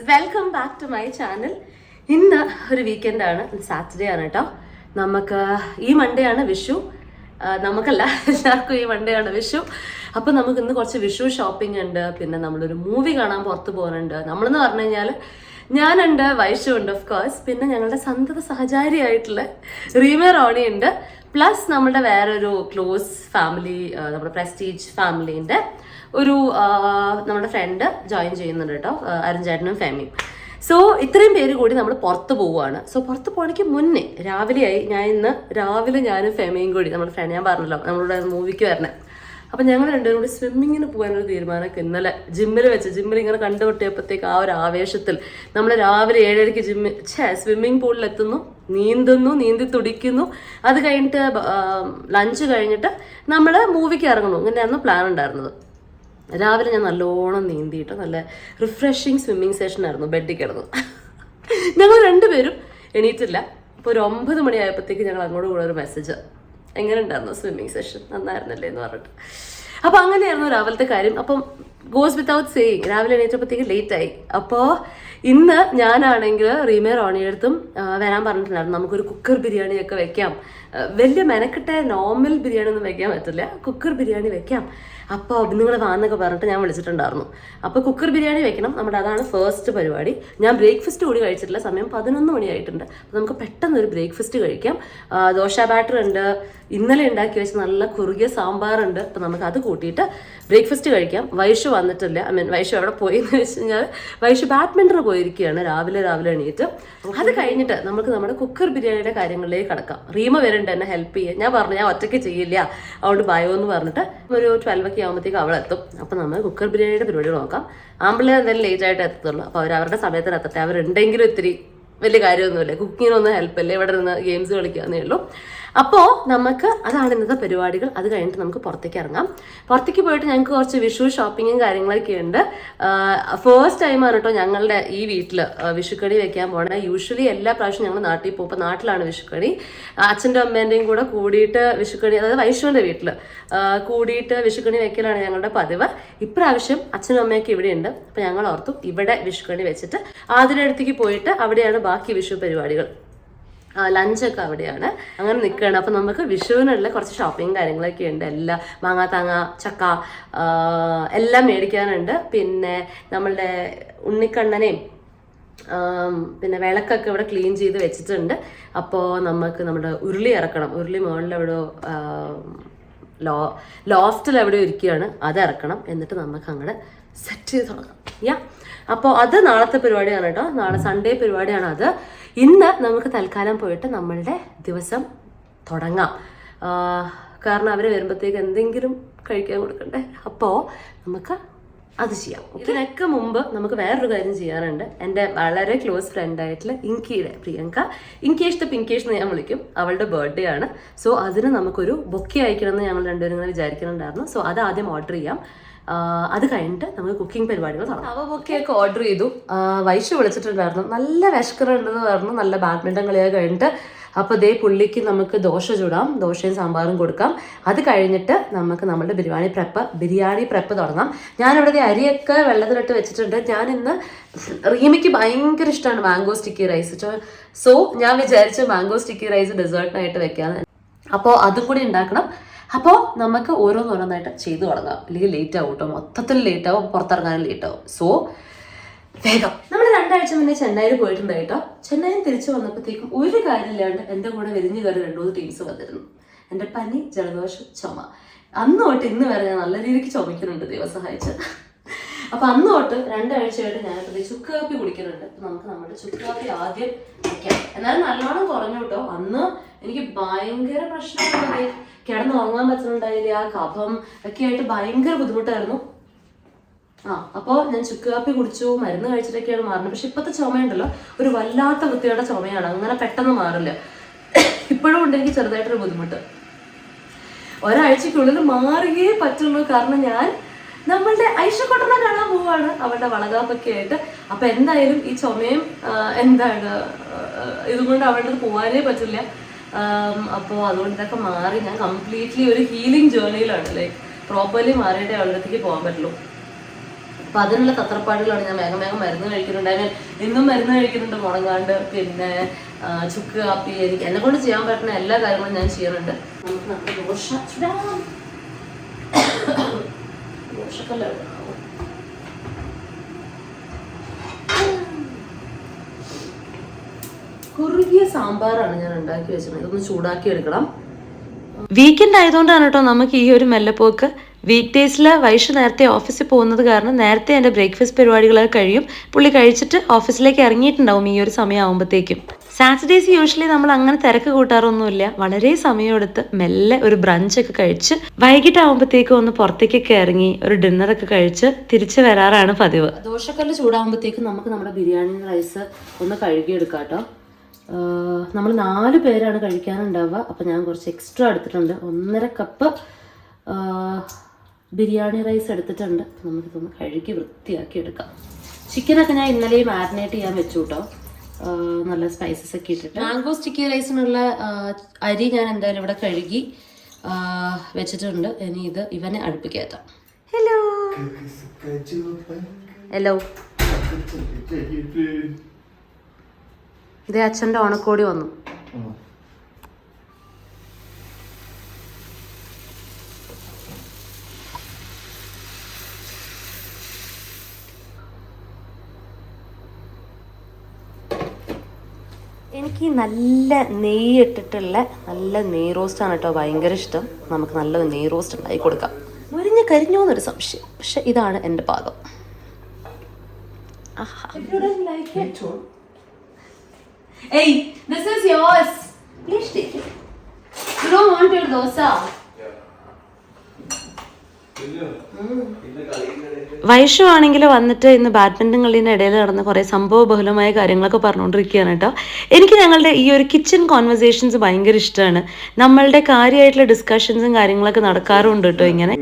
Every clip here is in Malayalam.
Welcome back to my channel. ഇന്ന് ഒരു വീക്കെൻഡ് ആണ്, സാറ്റർഡേ ആണ് കേട്ടോ. നമുക്ക് ഈ മൺഡേ ആണ് വിഷു. നമുക്കല്ല, എല്ലാവർക്കും ഈ മൺഡേ ആണ് വിഷു. അപ്പം നമുക്ക് ഇന്ന് കുറച്ച് വിഷു ഷോപ്പിംഗ് ഉണ്ട്. പിന്നെ നമ്മളൊരു മൂവി കാണാൻ പുറത്ത് പോകുന്നുണ്ട്. നമ്മളെന്ന് പറഞ്ഞു കഴിഞ്ഞാൽ ഞാനുണ്ട്, വൈഷു ഉണ്ട് ഓഫ് കോഴ്സ്, പിന്നെ ഞങ്ങളുടെ സന്തത സഹചാരിയായിട്ടുള്ള റീമ റോണി ഉണ്ട്, പ്ലസ് നമ്മുടെ വേറൊരു ക്ലോസ് ഫാമിലി, നമ്മുടെ പ്രസ്റ്റീജ് ഫാമിലീൻ്റെ ഒരു നമ്മുടെ ഫ്രണ്ട് ജോയിൻ ചെയ്യുന്നുണ്ട് കേട്ടോ, അരുൺ ചേട്ടനും ഫാമിലിയും. സോ ഇത്രയും പേര് കൂടി നമ്മൾ പുറത്ത് പോവുകയാണ്. സോ പുറത്ത് പോകണമെങ്കിൽ മുന്നേ രാവിലെയായി, ഞാനും ഫാമിലിയും കൂടി നമ്മുടെ ഫ്രണ്ട്, ഞാൻ പറഞ്ഞല്ലോ നമ്മളുടെ മൂവിക്ക് വരണേ. അപ്പം ഞങ്ങൾ രണ്ടുപേരും കൂടി സ്വിമ്മിങ്ങിന് പോകാനൊരു തീരുമാനമൊക്കെ ഇന്നലെ ജിമ്മിൽ ഇങ്ങനെ കണ്ടുപിട്ടിയപ്പോഴത്തേക്ക് ആ ഒരു ആവേശത്തിൽ നമ്മൾ രാവിലെ 7:30 സ്വിമ്മിങ് പൂളിൽ എത്തുന്നു, നീന്തി തുടിക്കുന്നു. അത് കഴിഞ്ഞിട്ട് ലഞ്ച് കഴിഞ്ഞിട്ട് നമ്മൾ മൂവിക്ക് ഇറങ്ങുന്നു. ഇങ്ങനെയായിരുന്നു പ്ലാൻ ഉണ്ടായിരുന്നത്. രാവിലെ ഞാൻ നല്ലോണം നീന്തിയിട്ട് നല്ല റിഫ്രഷിങ് സ്വിമ്മിങ് സെഷൻ ആയിരുന്നു. ബെഡിൽ കിടന്നു. ഞങ്ങൾ രണ്ടുപേരും എണീറ്റില്ല. ഇപ്പോൾ ഒരു 9 മണിയായപ്പോഴത്തേക്ക് ഞങ്ങൾ അങ്ങോട്ട് കൂടെ ഒരു മെസ്സേജ്, എങ്ങനെ ഉണ്ടായിരുന്നു സ്വിമ്മിങ് സെഷൻ, നന്നായിരുന്നല്ലേ എന്ന് പറഞ്ഞിട്ട്. അപ്പോൾ അങ്ങനെയായിരുന്നു രാവിലത്തെ കാര്യം. അപ്പം ഗോസ് വിത്തൗട്ട് സേയിങ് രാവിലെ എണീറ്റപ്പോഴത്തേക്ക് ലേറ്റ് ആയി. അപ്പോൾ ഇന്ന് ഞാനാണെങ്കിൽ റീമേ റോണിയടുത്തും വരാൻ പറഞ്ഞിട്ടുണ്ടായിരുന്നു. നമുക്കൊരു കുക്കർ ബിരിയാണിയൊക്കെ വെക്കാം. വലിയ മെനക്കെട്ട നോർമൽ ബിരിയാണി ഒന്നും വെക്കാൻ പറ്റില്ല, കുക്കർ ബിരിയാണി വെക്കാം. അപ്പോൾ നിങ്ങൾ വാന്നൊക്കെ പറഞ്ഞിട്ട് ഞാൻ വിളിച്ചിട്ടുണ്ടായിരുന്നു. അപ്പോൾ കുക്കർ ബിരിയാണി വെക്കണം, നമ്മുടെ അതാണ് ഫസ്റ്റ് പരിപാടി. ഞാൻ ബ്രേക്ക്ഫാസ്റ്റ് കൂടി കഴിച്ചിട്ടില്ല, സമയം 11 മണിയായിട്ടുണ്ട്. അപ്പോൾ നമുക്ക് പെട്ടെന്ന് ഒരു ബ്രേക്ക്ഫാസ്റ്റ് കഴിക്കാം. ദോശ ബാറ്റർ ഉണ്ട്, ഇന്നലെ ഉണ്ടാക്കി വെച്ച് നല്ല കുറുകിയ സാമ്പാറുണ്ട്. അപ്പോൾ നമുക്ക് അത് കൂട്ടിയിട്ട് ബ്രേക്ക്ഫാസ്റ്റ് കഴിക്കാം. വൈഷു വന്നിട്ടില്ല. വൈഷു എവിടെ പോയി എന്ന് വെച്ച് കഴിഞ്ഞാൽ വൈഷു ബാഡ്മിൻ്റണ് പോയിരിക്കുകയാണ് രാവിലെ എണീറ്റ്. അത് കഴിഞ്ഞിട്ട് നമുക്ക് നമ്മുടെ കുക്കർ ബിരിയാണിയുടെ കാര്യങ്ങളിലേക്ക് കടക്കാം. റീമ വരുന്നുണ്ട് എന്നെ ഹെൽപ്പ് ചെയ്യാൻ. ഞാൻ പറഞ്ഞു ഞാൻ ഒറ്റയ്ക്ക് ചെയ്യില്ല, അതുകൊണ്ട് ഭയോ എന്ന് പറഞ്ഞിട്ട് ഒരു 12 ആകുമ്പോഴത്തേക്ക് അവൾ എത്തും. അപ്പം നമ്മൾ കുക്കർ ബിരിയാണിയുടെ പരിപാടി നോക്കാം. ആമ്പിള്ളേർ എന്തായാലും ലേറ്റ് ആയിട്ട് എത്തത്തുള്ളൂ. അപ്പോൾ അവരുടെ സമയത്തിന് എത്തട്ടെ. അവരുണ്ടെങ്കിലും ഇത്തിരി വലിയ കാര്യമൊന്നുമില്ല, കുക്കിങ്ങിനൊന്നും ഹെൽപ്പല്ലേ, ഇവിടെ നിന്ന് ഗെയിംസ് കളിക്കാന്നേ ഉള്ളൂ. അപ്പോൾ നമുക്ക് അതാണ് ഇന്നത്തെ പരിപാടികൾ. അത് കഴിഞ്ഞിട്ട് നമുക്ക് പുറത്തേക്ക് ഇറങ്ങാം. പുറത്തേക്ക് പോയിട്ട് ഞങ്ങൾക്ക് കുറച്ച് വിഷു ഷോപ്പിങ്ങും കാര്യങ്ങളൊക്കെ ഉണ്ട്. ഫസ്റ്റ് ടൈമാണ് കേട്ടോ ഞങ്ങളുടെ ഈ വീട്ടിൽ വിഷുക്കണി വെക്കാൻ പോകണേ. യൂഷ്വലി എല്ലാ പ്രാവശ്യവും ഞങ്ങൾ നാട്ടിൽ പോകും. ഇപ്പോൾ നാട്ടിലാണ് വിഷുക്കണി. അച്ഛൻ്റെ അമ്മേൻ്റെയും കൂടെ കൂടിയിട്ട് വിഷുക്കണി, അതായത് വൈഷുവിൻ്റെ വീട്ടിൽ കൂടിയിട്ട് വിഷുക്കണി വെക്കലാണ് ഞങ്ങളുടെ പതിവ്. ഇപ്രാവശ്യം അച്ഛനും അമ്മയൊക്കെ ഇവിടെ ഉണ്ട്. അപ്പോൾ ഞങ്ങൾ ഓർത്തും ഇവിടെ വിഷുക്കണി വെച്ചിട്ട് ആതിരയുടെ അടുത്തേക്ക് പോയിട്ട് അവിടെയാണ് ബാക്കി വിഷു പരിപാടികൾ. ലഞ്ചൊക്കെ അവിടെയാണ്. അങ്ങനെ നിൽക്കുകയാണ്. അപ്പം നമുക്ക് വിഷുവിനുള്ള കുറച്ച് ഷോപ്പിംഗ് കാര്യങ്ങളൊക്കെ ഉണ്ട്. എല്ലാം മാങ്ങാത്താങ്ങ, ചക്ക എല്ലാം മേടിക്കാനുണ്ട്. പിന്നെ നമ്മളുടെ ഉണ്ണിക്കണ്ണനെയും പിന്നെ വിളക്കൊക്കെ ഇവിടെ ക്ലീൻ ചെയ്ത് വെച്ചിട്ടുണ്ട്. അപ്പോൾ നമുക്ക് നമ്മുടെ ഉരുളി ഇറക്കണം. ഉരുളി മുകളിൽ എവിടെ ലോഫ്റ്റിൽ എവിടെ ഇരിക്കുകയാണ്, അത് ഇറക്കണം. എന്നിട്ട് നമുക്ക് അങ്ങോട്ട് സെറ്റ് ചെയ്ത് തുടങ്ങാം. അപ്പോൾ അത് നാളത്തെ പരിപാടിയാണ് കേട്ടോ. നാളെ സൺഡേ പരിപാടിയാണ് അത്. ഇന്ന് നമുക്ക് തൽക്കാലം പോയിട്ട് നമ്മളുടെ ദിവസം തുടങ്ങാം. കാരണം അവർ വരുമ്പോഴത്തേക്ക് എന്തെങ്കിലും കഴിക്കാൻ കൊടുക്കണ്ടേ. അപ്പോൾ നമുക്ക് അത് ചെയ്യാം. ഇതിനൊക്കെ മുമ്പ് നമുക്ക് വേറൊരു കാര്യം ചെയ്യാനുണ്ട്. എൻ്റെ വളരെ ക്ലോസ് ഫ്രണ്ടായിട്ടുള്ള ഇങ്കിയുടെ പ്രിയങ്ക, ഇങ്കേഷ് ദ പിങ്കേഷ് എന്ന് ഞാൻ വിളിക്കും, അവളുടെ ബർത്ത്ഡേ ആണ്. സോ അതിന് നമുക്കൊരു ബൊക്കെ അയക്കണം എന്ന് ഞങ്ങൾ രണ്ടുപേരും ഇങ്ങനെ വിചാരിക്കുന്നുണ്ടായിരുന്നു. സോ അത് ആദ്യം ഓർഡർ ചെയ്യാം. അത് കഴിഞ്ഞിട്ട് നമുക്ക് കുക്കിംഗ് പരിപാടികൾ തുടങ്ങാം. അവ ബൊക്കെയൊക്കെ ഓർഡർ ചെയ്തു. വൈഷു വിളിച്ചിട്ടുണ്ടായിരുന്നു, നല്ല വിശക്കറുണ്ടെന്ന് പറഞ്ഞു. നല്ല ബാഡ്മിൻ്റൺ കളിയൊക്കെ കഴിഞ്ഞിട്ട് അപ്പോൾ ദേ പുള്ളിക്ക് നമുക്ക് ദോശ ചൂടാം, ദോശയും സാമ്പാറും കൊടുക്കാം. അത് കഴിഞ്ഞിട്ട് നമുക്ക് നമ്മുടെ ബിരിയാണി പ്രപ്പ് തുടങ്ങാം. ഞാനിവിടെ അരിയൊക്കെ വെള്ളത്തിലിട്ട് വെച്ചിട്ടുണ്ട്. ഞാൻ ഇന്ന് റീമയ്ക്ക് ഭയങ്കര ഇഷ്ടമാണ് മാംഗോ സ്റ്റിക്കി റൈസ്. സോ ഞാൻ വിചാരിച്ചു മാംഗോ സ്റ്റിക്കി റൈസ് ഡെസേർട്ടിനായിട്ട് വെക്കാന്ന്. അപ്പോൾ അതും കൂടി ഉണ്ടാക്കണം. അപ്പോൾ നമുക്ക് ഓരോന്നായിട്ട് ചെയ്തു തുടങ്ങാം, അല്ലെങ്കിൽ ലേറ്റ് ആവും കേട്ടോ. മൊത്തത്തിൽ ലേറ്റ് ആവും, പുറത്തിറങ്ങാനും ലേറ്റ് ആവും. സോ വേഗം. നമ്മൾ 2 ആഴ്ച മുന്നേ ചെന്നൈയിൽ പോയിട്ടുണ്ട് കേട്ടോ. ചെന്നൈയിൽ തിരിച്ചു വന്നപ്പോഴത്തേക്കും ഒരു കാര്യമില്ലാണ്ട് എൻ്റെ കൂടെ വിരിഞ്ഞു കയറി 2-3 ടീംസ് വന്നിരുന്നു. എൻ്റെ പനി, ജലദോഷം, ചുമ. അന്ന് തൊട്ട് ഇന്ന് വരെ ഞാൻ നല്ല രീതിക്ക് ചുമക്കുന്നുണ്ട്, ദൈവം സഹായിച്ച്. അപ്പം അന്ന് തൊട്ട് 2 ആഴ്ചയായിട്ട് ഞാനിപ്പോൾ ചുക്ക് കാപ്പി കുടിക്കുന്നുണ്ട്. അപ്പം നമുക്ക് നമ്മുടെ ചുക്ക് കാപ്പി ആദ്യം വയ്ക്കാം. എന്നാലും നല്ലോണം കുറഞ്ഞു കേട്ടോ. അന്ന് എനിക്ക് ഭയങ്കര പ്രശ്നമാണ്, കിടന്ന് ഉറങ്ങാൻ പറ്റുന്നുണ്ടായില്ല, കഫം ഒക്കെ ആയിട്ട് ഭയങ്കര ബുദ്ധിമുട്ടായിരുന്നു. അപ്പോൾ ഞാൻ ചുക്ക് കാപ്പി കുടിച്ചു, മരുന്ന് കഴിച്ചിട്ടൊക്കെയാണ് മാറുന്നത്. പക്ഷെ ഇപ്പോഴത്തെ ചുമയുണ്ടല്ലോ ഒരു വല്ലാത്ത വൃത്തിയുടെ ചുമയാണ്, അങ്ങനെ പെട്ടെന്ന് മാറില്ല. ഇപ്പോഴും ഉണ്ട് എനിക്ക് ചെറുതായിട്ടൊരു ബുദ്ധിമുട്ട്. ഒരാഴ്ചക്കുള്ളിൽ മാറുകയേ പറ്റുള്ളൂ. കാരണം ഞാൻ നമ്മളുടെ ഐഷക്കൊട്ടനെ കാണാൻ പോവാണ്, അവളുടെ വളകാപ്പൊക്കെ ആയിട്ട്. അപ്പൊ എന്തായാലും ഈ ചുമയും ഇതുകൊണ്ട് അവളുടെ പോവാനേ പറ്റില്ല. അപ്പോൾ അതുകൊണ്ട് ഇതൊക്കെ മാറി ഞാൻ കംപ്ലീറ്റ്ലി ഒരു ഹീലിംഗ് ജേർണിയിലാണ്. ലൈക്ക് പ്രോപ്പർലി മാറിയിട്ടേ അവളുടെ അടുത്തേക്ക് പോകാൻ പറ്റുള്ളൂ. അപ്പം അതിനുള്ള തത്രപ്പാടുകളാണ്. ഞാൻ വേഗം വേഗം മരുന്ന് കഴിക്കുന്നുണ്ട്. ഞാൻ ഇന്നും മരുന്ന് കഴിക്കുന്നുണ്ട് മുടങ്ങാണ്ട്. പിന്നെ ചുക്ക് കാപ്പി, എനിക്ക് എന്നെ കൊണ്ട് ചെയ്യാൻ പറ്റുന്ന എല്ലാ കാര്യങ്ങളും ഞാൻ ചെയ്യുന്നുണ്ട്. നമുക്ക് നമ്മുടെ ദോശക്കല്ല കുറുകിയ സാമ്പാറാണ് ഞാൻ ഉണ്ടാക്കി വെച്ചത്. ഇതൊന്ന് ചൂടാക്കി എടുക്കണം. വീക്കെൻഡ് ആയതുകൊണ്ടാണ് കേട്ടോ നമുക്ക് ഈ ഒരു മെല്ലപ്പോക്ക്. വീക്ക് ഡേയ്സിൽ വൈഷു നേരത്തെ ഓഫീസിൽ പോകുന്നത് കാരണം നേരത്തെ എൻ്റെ ബ്രേക്ക്ഫാസ്റ്റ് പരിപാടികളൊക്കെ കഴിയും. പുള്ളി കഴിച്ചിട്ട് ഓഫീസിലേക്ക് ഇറങ്ങിയിട്ടുണ്ടാവും ഈ ഒരു സമയമാകുമ്പോഴത്തേക്കും. സാറ്റർഡേയ്സ് യൂഷ്വലി നമ്മൾ അങ്ങനെ തിരക്ക് കൂട്ടാറൊന്നുമില്ല. വളരെ സമയമെടുത്ത് മെല്ലെ ഒരു ബ്രഞ്ചൊക്കെ കഴിച്ച് വൈകിട്ടാകുമ്പോഴത്തേക്കും ഒന്ന് പുറത്തേക്കൊക്കെ ഇറങ്ങി ഒരു ഡിന്നറൊക്കെ കഴിച്ച് തിരിച്ചു വരാറാണ് പതിവ്. ദോശക്കല്ല് ചൂടാകുമ്പോഴത്തേക്കും നമുക്ക് നമ്മുടെ ബിരിയാണി റൈസ് ഒന്ന് കഴുകിയെടുക്കാം കേട്ടോ. നമ്മൾ 4 പേരാണ് കഴിക്കാനുണ്ടാവുക. അപ്പം ഞാൻ കുറച്ച് എക്സ്ട്രാ എടുത്തിട്ടുണ്ട്. 1.5 കപ്പ് ബിരിയാണി റൈസ് എടുത്തിട്ടുണ്ട്. നമുക്കിതൊന്ന് കഴുകി വൃത്തിയാക്കി എടുക്കാം. ചിക്കനൊക്കെ ഞാൻ ഇന്നലെ മാരിനേറ്റ് ചെയ്യാൻ വെച്ചു കേട്ടോ, നല്ല സ്പൈസസ് ഒക്കെ ഇട്ടിട്ട്. മാംഗോ സ്റ്റിക്കി റൈസിനുള്ള അരി ഞാൻ എന്തായാലും ഇവിടെ കഴുകി വെച്ചിട്ടുണ്ട്. ഇനി ഇത് ഇവനെ അടുപ്പിക്കയറ്റാം. ഹലോ ഹലോ, ഇത് അച്ഛൻ്റെ ഓണക്കോടി വന്നു. എനിക്ക് നല്ല നെയ്യ് ഇട്ടിട്ടുള്ള നല്ല നെയ് റോസ്റ്റാണ് കേട്ടോ ഭയങ്കര ഇഷ്ടം. നമുക്ക് നല്ലൊരു നെയ് റോസ്റ്റ് ഉണ്ടാക്കി കൊടുക്കാം. മുരിഞ്ഞ് കരിഞ്ഞോന്നൊരു സംശയം, പക്ഷെ ഇതാണ് എൻ്റെ പാകം. Hey, this is yours. Please take it. You don't want your dosa? Vaishu ആണെങ്കിൽ വന്നിട്ട് ഇന്ന് ബാഡ്മിൻ്റൺ കളീൻ്റെ ഇടയിൽ നടന്ന കുറേ സംഭവ ബഹുലമായ കാര്യങ്ങളൊക്കെ പറഞ്ഞുകൊണ്ടിരിക്കുകയാണ് കേട്ടോ. എനിക്ക് ഞങ്ങളുടെ ഈ ഒരു കിച്ചൺ കോൺവെർസേഷൻസ് ഭയങ്കര ഇഷ്ടമാണ്. നമ്മളുടെ കാര്യമായിട്ടുള്ള ഡിസ്കഷൻസും കാര്യങ്ങളൊക്കെ നടക്കാറുണ്ട് കേട്ടോ. ഇങ്ങനെ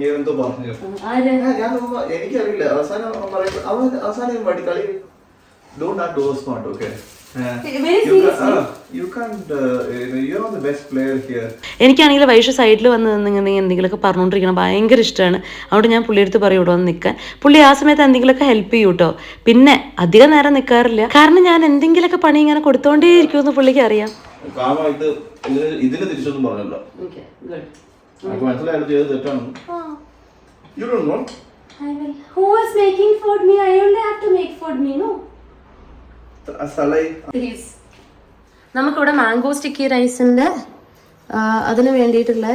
എനിക്കാണെങ്കിൽ വൈഷു സൈഡിൽ വന്ന് നിന്നിങ്ങനെ എന്തെങ്കിലുമൊക്കെ പറഞ്ഞുകൊണ്ടിരിക്കണം ഭയങ്കര ഇഷ്ടമാണ്. അതുകൊണ്ട് ഞാൻ പുള്ളിയെടുത്ത് പറയും ഇവിടെ വന്ന് നിൽക്കാൻ. പുള്ളി ആ സമയത്ത് എന്തെങ്കിലുമൊക്കെ ഹെൽപ്പ് ചെയ്യും കേട്ടോ. പിന്നെ അധികം നേരം നിൽക്കാറില്ല, കാരണം ഞാൻ എന്തെങ്കിലുമൊക്കെ പണി ഇങ്ങനെ കൊടുത്തോണ്ടേ ഇരിക്കുമെന്ന് പുള്ളിക്ക് അറിയാം. നമുക്കിവിടെ മാംഗോ സ്റ്റിക്കി റൈസിൻ്റെ അതിന് വേണ്ടിയിട്ടുള്ള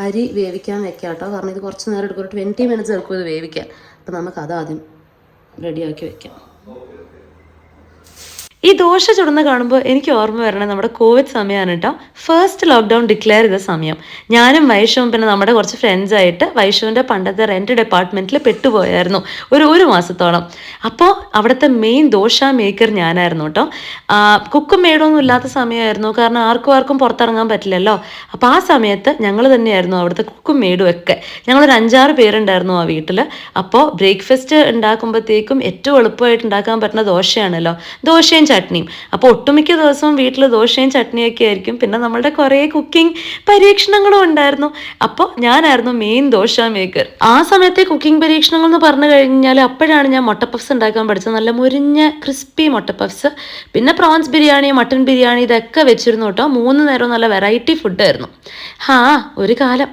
അരി വേവിക്കാൻ വെക്കാം കേട്ടോ. കാരണം ഇത് കുറച്ച് നേരം എടുക്കും, ഒരു 20 മിനിറ്റ്സ് എടുക്കും ഇത് വേവിക്കാൻ. അപ്പം നമുക്ക് അതാദ്യം റെഡിയാക്കി വെക്കാം. ഈ ദോശ ചുടുന്ന കാണുമ്പോൾ എനിക്ക് ഓർമ്മ വരണേ നമ്മുടെ കോവിഡ് സമയമാണ് കേട്ടോ. ഫസ്റ്റ് ലോക്ക്ഡൗൺ ഡിക്ലെയർ ചെയ്ത സമയം. ഞാനും വൈഷുവും പിന്നെ നമ്മുടെ കുറച്ച് ഫ്രണ്ട്സായിട്ട് വൈഷുവിൻ്റെ പണ്ടത്തെ റെൻറ്റ് ഡിപ്പാർട്ട്മെൻറ്റിൽ പെട്ടുപോയായിരുന്നു ഒരു മാസത്തോളം. അപ്പോൾ അവിടുത്തെ മെയിൻ ദോശ മേക്കർ ഞാനായിരുന്നു കേട്ടോ. കുക്കും മേടൊന്നും ഇല്ലാത്ത സമയമായിരുന്നു, കാരണം ആർക്കും പുറത്തിറങ്ങാൻ പറ്റില്ലല്ലോ. അപ്പോൾ ആ സമയത്ത് ഞങ്ങൾ തന്നെയായിരുന്നു അവിടുത്തെ കുക്കും മേടും ഒക്കെ. ഞങ്ങളൊരു 5-6 പേരുണ്ടായിരുന്നു ആ വീട്ടിൽ. അപ്പോൾ ബ്രേക്ക്ഫാസ്റ്റ് ഉണ്ടാക്കുമ്പോഴത്തേക്കും ഏറ്റവും എളുപ്പമായിട്ട് ഉണ്ടാക്കാൻ പറ്റുന്ന ദോശയാണല്ലോ, ദോശയും ചട്നിയും. അപ്പോൾ ഒട്ടുമിക്ക ദിവസവും വീട്ടിൽ ദോശയും ചട്നിയൊക്കെ ആയിരിക്കും. പിന്നെ നമ്മളുടെ കുറേ കുക്കിംഗ് പരീക്ഷണങ്ങളും ഉണ്ടായിരുന്നു. അപ്പോൾ ഞാനായിരുന്നു മെയിൻ ദോശ മേക്കർ. ആ സമയത്തെ കുക്കിംഗ് പരീക്ഷണങ്ങൾ എന്ന് പറഞ്ഞു കഴിഞ്ഞാൽ അപ്പോഴാണ് ഞാൻ മുട്ട പഫ്സ് ഉണ്ടാക്കാൻ പഠിച്ചത്. നല്ല മുരിഞ്ഞ ക്രിസ്പി മുട്ട പഫ്സ്, പിന്നെ പ്രോൺസ് ബിരിയാണി, മട്ടൺ ബിരിയാണി, ഇതൊക്കെ വെച്ചിരുന്നു കേട്ടോ. 3 നേരവും നല്ല വെറൈറ്റി ഫുഡായിരുന്നു. ഒരു കാലം.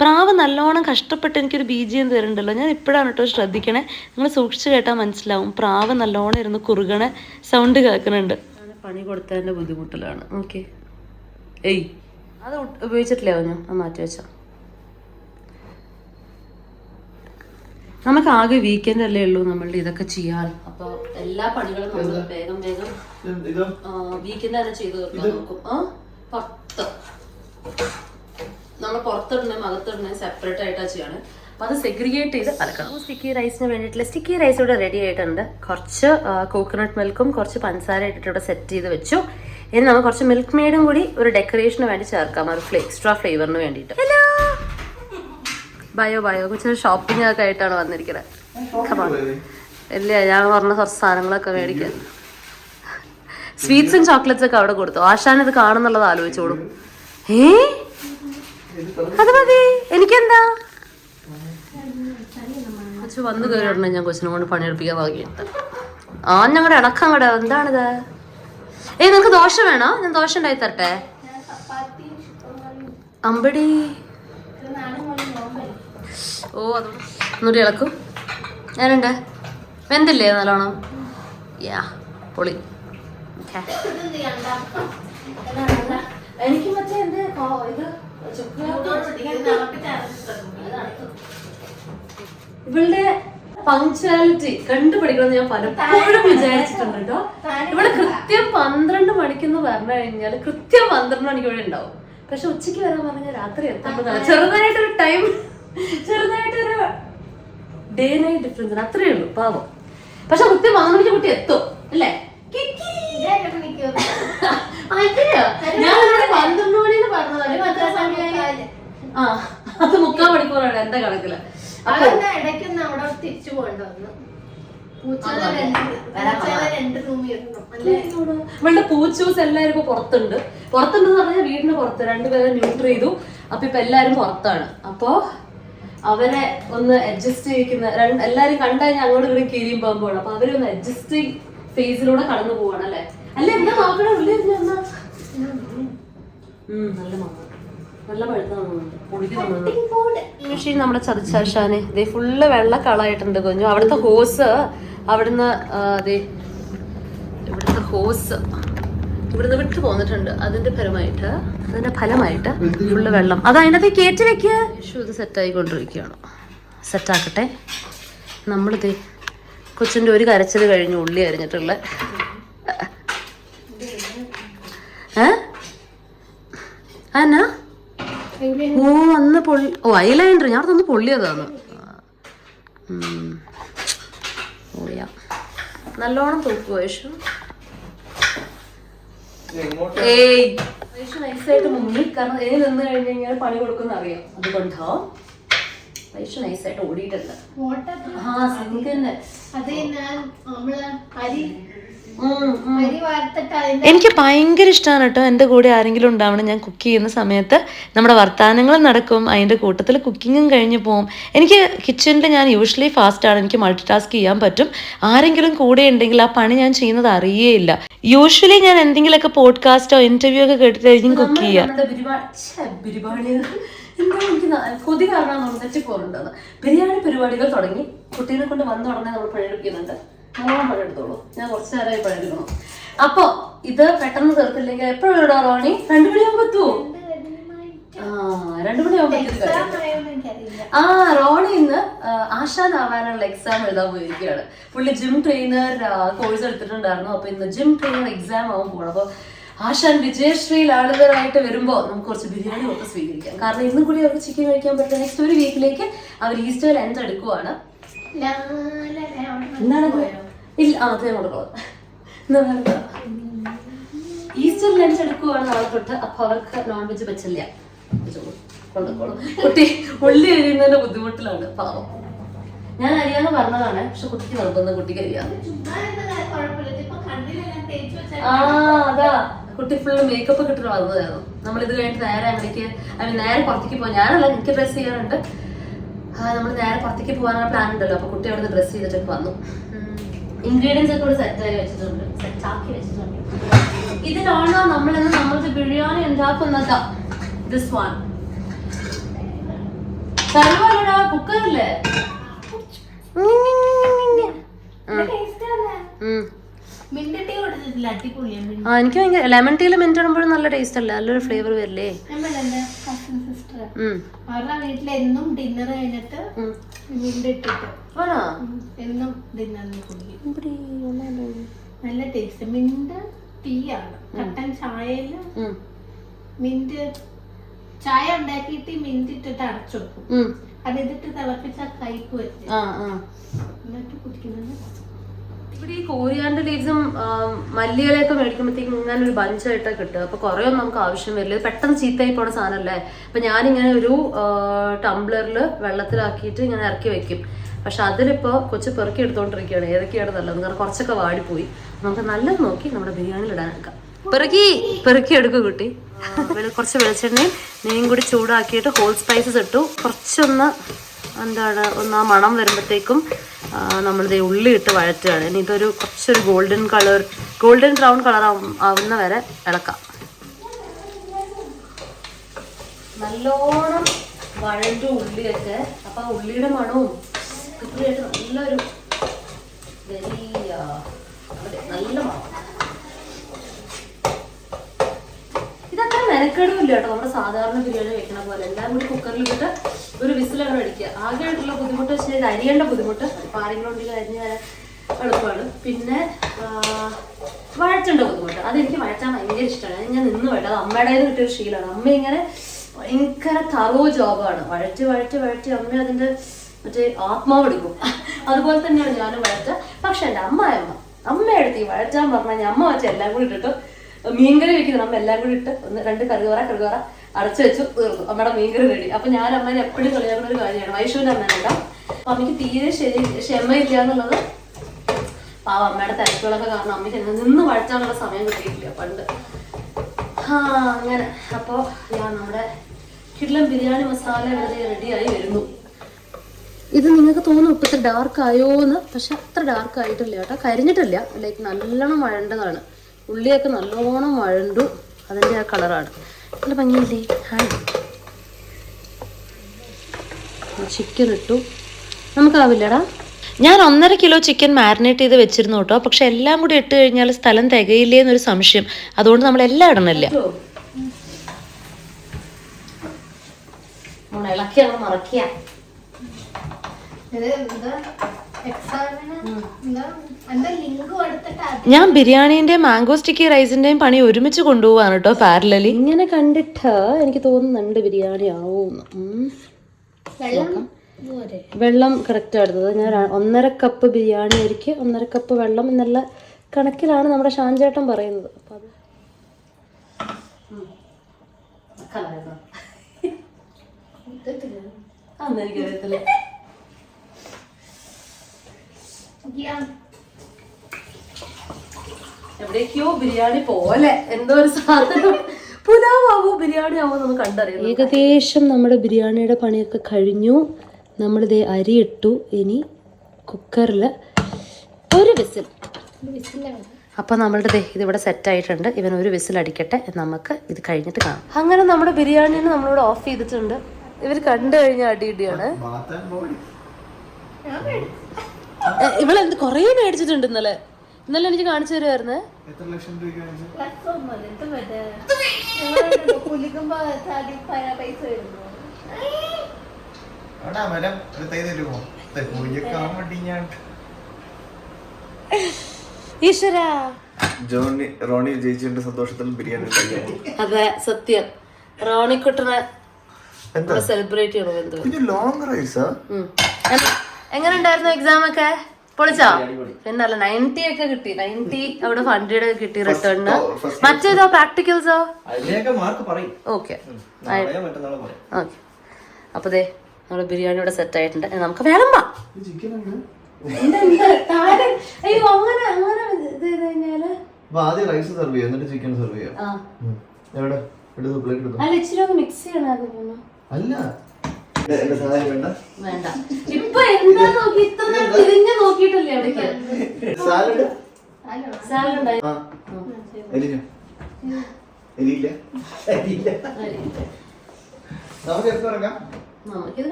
പ്രാവ് നല്ലോണം കഷ്ടപ്പെട്ട് എനിക്കൊരു BGM തരുന്നുണ്ടല്ലോ. ഞാൻ ഇപ്പോഴാണ് കേട്ടോ ശ്രദ്ധിക്കണേ. നിങ്ങൾ സൂക്ഷിച്ച് കേട്ടാൽ മനസ്സിലാവും. പ്രാവ് നല്ലോണം ഇരുന്ന് കുറുകണ സൗണ്ട് കേൾക്കുന്നുണ്ട്. പണി കൊടുത്തതിൻ്റെ ബുദ്ധിമുട്ടിലാണ്. ഓക്കെ, അത് ഉപയോഗിച്ചിട്ടില്ലേ ഞാൻ മാറ്റി വെച്ചോ. നമുക്ക് ആകെ വീക്കെൻഡ് അല്ലേ ഉള്ളൂ നമ്മളുടെ ഇതൊക്കെ ചെയ്യാൻ. അപ്പോൾ എല്ലാ പണികളും നമ്മൾ വേഗം വീക്കെൻഡ് തന്നെ ചെയ്ത് തീർക്കാൻ നോക്കും. 10 നമ്മൾ പുറത്തിടണേയും അകത്തിടണേയും സെപ്പറേറ്റ് ആയിട്ടാണ് ചെയ്യാണ്. അപ്പോൾ അത് സെഗ്രിഗേറ്റ് ചെയ്ത് അലക്കണം. സ്റ്റിക്കി റൈസിന് വേണ്ടിയിട്ടുള്ള സ്റ്റിക്കി റൈസ് ഇവിടെ റെഡി ആയിട്ടുണ്ട്. കുറച്ച് കോക്കനട്ട് മിൽക്കും കുറച്ച് പഞ്ചസാര ഇട്ടിട്ട് ഇവിടെ സെറ്റ് ചെയ്ത് വെച്ചു. ഇനി നമുക്ക് കുറച്ച് മിൽക്ക് മെയ്ഡും കൂടി ഒരു ഡെക്കറേഷന് വേണ്ടി ചേർക്കാം, ഒരു എക്സ്ട്രാ ഫ്ലേവറിന് വേണ്ടിയിട്ട്. ഹലോ ബയോ കൊച്ചിന് ഷോപ്പിംഗ് ഒക്കെ ആയിട്ടാണ് വന്നിരിക്കുന്നത്. ഇല്ല, ഞാൻ പറഞ്ഞ കുറച്ച് സാധനങ്ങളൊക്കെ മേടിക്കാൻ. സ്വീറ്റ്സ് ആൻഡ് ചോക്ലേറ്റ്സ് ഒക്കെ അവിടെ കൊടുത്തു. ആശാൻ ഇത് കാണുന്നുള്ളത് ആലോചിച്ചോളൂ. അത് മതി, എനിക്കെന്താ കൊച്ചു വന്നു കയറിയിടണേ. ഞാൻ കൊച്ചിനെ കൊണ്ട് പണിയെടുപ്പിക്കാൻ നോക്കിയിട്ട് ഞങ്ങളുടെ ഇണക്കം കട. എന്താണിത്? നിനക്ക് ദോശ വേണോ? ഞാൻ ദോശ ഉണ്ടായി തരട്ടെ. അമ്പടി അത് ഒന്നുകൂടി ഇളക്കും. ഞാനുണ്ട്. വെന്തില്ലേ നല്ലോണം? യാ പൊളി. എനിക്ക് മറ്റേ ഇവളുടെ പങ്ക്ച്വാലിറ്റി കണ്ടുപിടിക്കണമെന്ന് ഞാൻ പലപ്പോഴും വിചാരിച്ചിട്ടുണ്ട് കേട്ടോ. ഇവിടെ കൃത്യം 12 മണിക്കെന്ന് പറഞ്ഞു കഴിഞ്ഞാൽ കൃത്യം 12 മണിക്ക് ഇവിടെ ഉണ്ടാവും. പക്ഷെ ഉച്ചയ്ക്ക് വരാൻ പറഞ്ഞാൽ രാത്രി എത്തേണ്ടതാണ്. ചെറുതായിട്ടൊരു ടൈം, ചെറുതായിട്ടൊരു ഡേ നൈറ്റ് ഡിഫറൻസ്, അത്രയേ ഉള്ളൂ പാവം. പക്ഷെ കൃത്യം 12 മണിക്ക് കുട്ടി എത്തും അല്ലേ? ഞാൻ 12 മണിന്ന് പറഞ്ഞതല്ലേ മറ്റേ സമയം. അത് 3/4 മണിക്കൂറാണ് എന്റെ കണക്കില്. ഇവളുടെ പൂച്ചൂസ് എല്ലാരും ഇപ്പൊ പുറത്തുണ്ടെന്ന് പറഞ്ഞാൽ വീടിന് പുറത്ത്. 2 പേരെ ന്യൂട്ര ചെയ്തു. അപ്പൊ ഇപ്പൊ എല്ലാരും പുറത്താണ്. അപ്പൊ അവരെ ഒന്ന് അഡ്ജസ്റ്റ് ചെയ്യിക്കുന്ന എല്ലാരും കണ്ടുകഴിഞ്ഞാൽ അങ്ങോട്ട് ഇവിടെ കീരിയും പോകുമ്പോഴാണ്. അപ്പൊ അവരെ ഒന്ന് അഡ്ജസ്റ്റിംഗ് ഫേസിലൂടെ കടന്നു പോവാണ് അല്ലെ? അല്ലെ എന്താ നോക്കണേ? നല്ല നോക്കണം, നല്ല മെഷീൻ നമ്മുടെ ചതച്ചാശാന് ഇതേ ഫുള്ള് വെള്ള കളായിട്ടുണ്ട് കുഞ്ഞു. അവിടുത്തെ ഹോസ് അവിടുന്ന് ഇവിടുത്തെ ഹോസ് ഇവിടുന്ന് വിട്ടു പോന്നിട്ടുണ്ട്. അതിന്റെ ഫലമായിട്ട് ഫുള്ള് വെള്ളം അത് അതിനകത്ത് കയറ്റി വെക്കുക. ഇത് സെറ്റായിക്കൊണ്ടിരിക്കുകയാണ്. സെറ്റാക്കട്ടെ. നമ്മളിത് കൊച്ചിൻ്റെ ഒരു കരച്ചിൽ കഴിഞ്ഞു. ഉള്ളി അരിഞ്ഞിട്ടുള്ള എന്നാ അന്ന് ഐലൈനർ ഞാൻ അതൊന്ന് പൊള്ളിയതാണ്. നല്ലോണം തൂക്കുക യേശു. യേശു നൈസായിട്ട് മുങ്ങി. കാരണം ഏത് നിന്ന് കഴിഞ്ഞ് കഴിഞ്ഞാൽ പണി കൊടുക്കുന്ന അറിയാം. അതുകൊണ്ടോ യേശു നൈസായിട്ട് ഓടിയിട്ടുണ്ട്. എനിക്ക് ഭയങ്കര ഇഷ്ടമാണ് കേട്ടോ എൻ്റെ കൂടെ ആരെങ്കിലും ഉണ്ടാവണം. ഞാൻ കുക്ക് ചെയ്യുന്ന സമയത്ത് നമ്മുടെ വർത്തമാനങ്ങളും നടക്കും, അതിൻ്റെ കൂട്ടത്തിൽ കുക്കിങ്ങും കഴിഞ്ഞ് പോകും. എനിക്ക് കിച്ചണിൽ ഞാൻ യൂഷ്വലി ഫാസ്റ്റാണ്. എനിക്ക് മൾട്ടി ടാസ്ക് ചെയ്യാൻ പറ്റും. ആരെങ്കിലും കൂടെ ഉണ്ടെങ്കിൽ ആ പണി ഞാൻ ചെയ്യുന്നത് അറിയേയില്ല. യൂഷ്വലി ഞാൻ എന്തെങ്കിലുമൊക്കെ പോഡ്കാസ്റ്റോ ഇന്റർവ്യൂ ഒക്കെ കേട്ടിട്ടായിരിക്കും കുക്ക് ചെയ്യുക. കൊതി കാരണം തെറ്റിപ്പോറുണ്ടെന്ന് ബിരിയാണി പരിപാടികൾ തുടങ്ങി. കുട്ടീനെ കൊണ്ട് വന്ന ഉടനെ നമ്മൾ പണിയെടുക്കുന്നുണ്ട്. നല്ലോണം പണിയെടുത്തോളൂ. ഞാൻ കുറച്ച് നേരമായി പണിയെടുക്കണം. അപ്പൊ ഇത് പെട്ടെന്ന് തീർത്തില്ലെങ്കിൽ എപ്പോഴും ഇടാ റോണി? 2 മണിയാകുമ്പോ എത്തുവോ? 2 മണിയാകുമ്പോ റോണി ഇന്ന് ആശാനാവാനുള്ള എക്സാം എഴുതാൻ പോയിരിക്കുകയാണ്. പുള്ളി ജിം ട്രെയിനർ കോഴ്സ് എടുത്തിട്ടുണ്ടായിരുന്നു. അപ്പൊ ഇന്ന് ജിം ട്രെയിനർ എക്സാം ആവാൻ പോകണം. അപ്പൊ ആശാൻ വിജയശ്രീയിൽ ആളുകളായിട്ട് വരുമ്പോ നമുക്ക് കുറച്ച് ബിരിയാണി ഒക്കെ സ്വീകരിക്കാം. കാരണം ഇന്നും കൂടി അവർക്ക് ചിക്കൻ കഴിക്കാൻ പറ്റും. നെക്സ്റ്റ് ഒരു വീക്കിലേക്ക് അവർ ഈസ്റ്റർ ലഞ്ച് എടുക്കുവാണ്. ഈസ്റ്റർ ലഞ്ച് എടുക്കുവാണ് നാളെ തൊട്ട്. അപ്പൊ അവർക്ക് നോൺ വെജ് പറ്റില്ല. കുട്ടി ഉള്ളി അരിയുന്നതിന്റെ ബുദ്ധിമുട്ടിലാണ് പാവം. ഞാൻ അരിയാന്ന് പറഞ്ഞതാണ്. പക്ഷെ കുട്ടിക്ക് നിർബന്ധം കുട്ടിക്ക് അരിയാന്ന്. അതാ കുട്ടി ഫുള്ള് മേക്കപ്പ് ഒക്കെ ഇട്ടിട്ട് വന്നതായിരുന്നു. നമ്മളിത് കഴിഞ്ഞിട്ട് നേരെ അങ്ങനെയൊക്കെ നേരെ പുറത്തേക്ക് പോകാൻ. ഞാനല്ല, എനിക്ക് ഡ്രസ്സ് ചെയ്യാനുണ്ട്. നമ്മൾ നേരെ പുറത്തേക്ക് പോകാനുള്ള പ്ലാൻ ഉണ്ടല്ലോ. അപ്പൊ കുട്ടി അവിടെ ഡ്രസ്സ് ചെയ്തിട്ടൊക്കെ വന്നു. ഇൻഗ്രീഡിയൻസ് ഒക്കെ ഇവിടെ സെറ്റാക്കി വെച്ചിട്ടുണ്ട്. ഇതിലാണോ നമ്മളിന്ന് നമ്മൾക്ക് ബിരിയാണി ഉണ്ടാക്കുന്നതാ. ദിസ് വൺ കരുവാലടാ കുക്കറില്ലേ? എനിക്ക് ഭയങ്കര ലെമൺ ടീയിൽ മിന്റ് ഇടുമ്പോഴും നല്ല ടേസ്റ്റ് അല്ലേ? നല്ലൊരു ഫ്ലേവർ വരില്ലേ? വീട്ടിലെന്നും ഡിന്നർ കഴിഞ്ഞിട്ട് മിന്റ് ഇട്ടിട്ട് എന്നും ഡിന്നറിന് കുടിക്കും. നല്ല ടേസ്റ്റ്. മിന്റ് ടീ ആണ്. കട്ടൻ ചായയില് മിന്റ് ചായ ഉണ്ടാക്കിയിട്ട് മിന്റ് ഇട്ടിട്ട് അടച്ചു വെക്കും. അത് ഇതിട്ട് തിളപ്പിച്ച കയ്പ് വെച്ച് എന്നിട്ട് കുടിക്കുന്നത്. ഇവിടെ ഈ കോരിയാണ്ടർ ലീവ്സും മല്ലിയിലൊക്കെ മേടിക്കുമ്പോഴത്തേക്കും ഇങ്ങനെ ഒരു ബഞ്ചായിട്ടൊക്കെ കിട്ടുക. അപ്പൊ കുറെ ഒന്നും നമുക്ക് ആവശ്യം വരില്ല. പെട്ടെന്ന് ചീത്തയായി പോണ സാധനമല്ലേ. അപ്പൊ ഞാനിങ്ങനെ ഒരു ടംബ്ലറിൽ വെള്ളത്തിലാക്കിയിട്ട് ഇങ്ങനെ ഇറക്കി വെക്കും. പക്ഷെ അതിലിപ്പോ കൊച്ചു പെറുക്കി എടുത്തോണ്ടിരിക്കുകയാണ് ഏതൊക്കെയാണ് നല്ലത്. കാരണം കുറച്ചൊക്കെ വാടിപ്പോയി. നമുക്ക് നല്ലത് നോക്കി നമ്മുടെ ബിരിയാണിയിൽ ഇടാനെടുക്കാം. പെറുക്കി എടുക്കും കുട്ടി. കുറച്ച് വെളിച്ചെണ്ണയും നെയ്യും കൂടി ചൂടാക്കിയിട്ട് ഹോൾ സ്പൈസസ് ഇട്ടു. കുറച്ചൊന്ന് ഒന്ന് ആ മണം വരുമ്പോഴത്തേക്കും നമ്മളിത് ഉള്ളി ഇട്ട് വഴറ്റുകയാണ്. ഇനി ഇതൊരു കുറച്ചൊരു ഗോൾഡൻ ബ്രൗൺ കളർ ആവുന്ന വരെ ഇളക്കാം. നല്ലോണം വഴറ്റും ഉള്ളിയൊക്കെ. അപ്പം ആ ഉള്ളിയുടെ മണവും ഉള്ളിയായിട്ട് നല്ലൊരു നല്ല മണം. ഇതത്ര മെനക്കെടുമില്ല കേട്ടോ. നമ്മുടെ സാധാരണ ബിരിയാണി വെക്കണ പോലെ എല്ലാം കൂടി കുക്കറിലിട്ട് ഒരു വിസിലാണ് അടിക്കുക. ആകെയായിട്ടുള്ള ബുദ്ധിമുട്ട് വെച്ചാൽ ഇത് അരിയേണ്ട ബുദ്ധിമുട്ട്. ഇപ്പം ആരെങ്കിലും ഉണ്ടെങ്കിൽ അരിഞ്ഞ് തരാൻ എളുപ്പമാണ്. പിന്നെ വഴറ്റേണ്ട ബുദ്ധിമുട്ട്. അതെനിക്ക് വഴറ്റാൻ ഭയങ്കര ഇഷ്ടമാണ്. ഞാൻ നിന്ന് വേണ്ട. അത് അമ്മയുടെ കയ്യിൽ കിട്ടിയൊരു ശീലമാണ്. അമ്മ ഇങ്ങനെ ഭയങ്കര തറോ ജോബാണ്. വഴറ്റി അമ്മ അതിൻ്റെ മറ്റേ ആത്മാവെടുക്കും. അതുപോലെ തന്നെയാണ് ഞാനും വഴറ്റുക. പക്ഷെ എൻ്റെ അമ്മയെടുത്ത് ഈ വഴറ്റാൻ പറഞ്ഞാൽ അമ്മ വെച്ച എല്ലാം കൂടി ഇട്ടിട്ട് മീൻകറി വെക്കുന്നത് അമ്മ എല്ലാം കൂടി ഇട്ട് 2 കറുകറ അടച്ചു വെച്ചു, തീർന്നു. അമ്മയുടെ മീൻകറി റെഡി. അപ്പൊ ഞാൻ അമ്മേനെ എപ്പോഴും കളിയാക്കുന്ന ഒരു കാര്യമാണ്. വൈഷുവിന്റെ അമ്മ കേട്ടോ. അപ്പൊ അമ്മയ്ക്ക് തീരെ ക്ഷമയില്ല എന്നുള്ളത്. പാവം അമ്മയുടെ തിരക്കുകളൊക്കെ കാരണം അമ്മയ്ക്ക് നിന്ന് വഴറ്റാനുള്ള സമയം കിട്ടിയിട്ടില്ല പണ്ട്. അങ്ങനെ അപ്പോ ഞാൻ നമ്മുടെ കിടിലൻ ബിരിയാണി മസാല ഇവിടെ റെഡിയായി വരുന്നു. ഇത് നിങ്ങൾക്ക് തോന്നും ഇപ്പോഴത്തെ ഡാർക്ക് ആയോ എന്ന്. പക്ഷെ അത്ര ഡാർക്ക് ആയിട്ടില്ല കേട്ടോ. കരിഞ്ഞിട്ടില്ല. ലൈക്ക് നല്ലോണം വഴണ്ടതാണ്. ഉള്ളിയൊക്കെ നല്ലോണം വഴണ്ടു. അതിൻ്റെ ആ കളറാണ്. നല്ല ഭംഗിയില്ലേ? ചിക്കൻ ഇട്ടു. നമുക്കാവില്ലടാ. ഞാൻ 1.5 കിലോ ചിക്കൻ മാരിനേറ്റ് ചെയ്ത് വെച്ചിരുന്നു കേട്ടോ. പക്ഷെ എല്ലാം കൂടി ഇട്ട് കഴിഞ്ഞാൽ സ്ഥലം തികയില്ലേ എന്നൊരു സംശയം. അതുകൊണ്ട് നമ്മൾ എല്ലാം ഇടണില്ല. ഞാൻ ബിരിയാണീന്റെയും മാംഗോ സ്റ്റിക്കി റൈസിന്റെയും പണി ഒരുമിച്ച് കൊണ്ടുപോവാണ് കേട്ടോ, പാരലലി. ഇങ്ങനെ കണ്ടിട്ട് എനിക്ക് തോന്നുന്നുണ്ട് ബിരിയാണി ആവുമെന്ന്. വെള്ളം കറക്റ്റ് എടുത്തത്. ഞാൻ 1.5 കപ്പ് ബിരിയാണി അരിക്ക് 1.5 കപ്പ് വെള്ളം എന്നുള്ള കണക്കിലാണ് നമ്മുടെ ഷാൻചേട്ടൻ പറയുന്നത്. അപ്പൊ അത് എനിക്കറിയത്തില്ല. എവിടേക്കോ ബിരിയാണി പോലെ എന്തോ ഒരു സാധനം. പുലാവോ ബിരിയാണി ആവോ നമുക്ക് കണ്ടറിയാം. ഏകദേശം നമ്മുടെ ബിരിയാണിയുടെ പണിയൊക്കെ കഴിഞ്ഞു. നമ്മളിതേ അരി ഇട്ടു. ഇനി കുക്കറിൽ ഒരു വിസിൽ. അപ്പം നമ്മളുടെ ഇതിവിടെ സെറ്റായിട്ടുണ്ട്. ഇവൻ ഒരു വിസിൽ അടിക്കട്ടെ. നമുക്ക് ഇത് കഴിഞ്ഞിട്ട് കാണാം. അങ്ങനെ നമ്മുടെ ബിരിയാണിനെ നമ്മളിവിടെ ഓഫ് ചെയ്തിട്ടുണ്ട്. ഇവർ കണ്ടു കഴിഞ്ഞാൽ അടിയിടിയാണ്. ഇവളെന്ത് കൊറേ മേടിച്ചിട്ടുണ്ട് ഇന്നലെ എനിക്ക് കാണിച്ചു തരുമായിരുന്നേ. ഈശ്വര റോണി ജയിച്ചതിന്റെ സന്തോഷത്തിൽ ബിരിയാണി. അതെ, സത്യം. റോണിക്കുട്ടനെ സെലിബ്രേറ്റ് ചെയ്യണോ? എങ്ങനെ ഉണ്ടായിരുന്നു എക്സാം ഒക്കെ? പൊളിച്ചോ? പിന്നല്ല 90 ഒക്കെ കിട്ടി. 90 അവിടെ 100 കിട്ടി റിട്ടേണിന്. മറ്റേതോ പ്രാക്ടിക്കൽസോ? ഓക്കെ. അപ്പൊ ദേ നമ്മുടെ ബിരിയാണി ഇവിടെ സെറ്റ് ആയിട്ടുണ്ട്. നമുക്ക് വേണം. ഇച്ചിരി ഒന്ന് മിക്സ് ചെയ്യണമായിരുന്നു. വേണ്ട. ഇപ്പൊ എന്താ നോക്കി ഇത്ര തിരിഞ്ഞു നോക്കിയിട്ടില്ലേ അവിടേക്ക്? സാലഡ്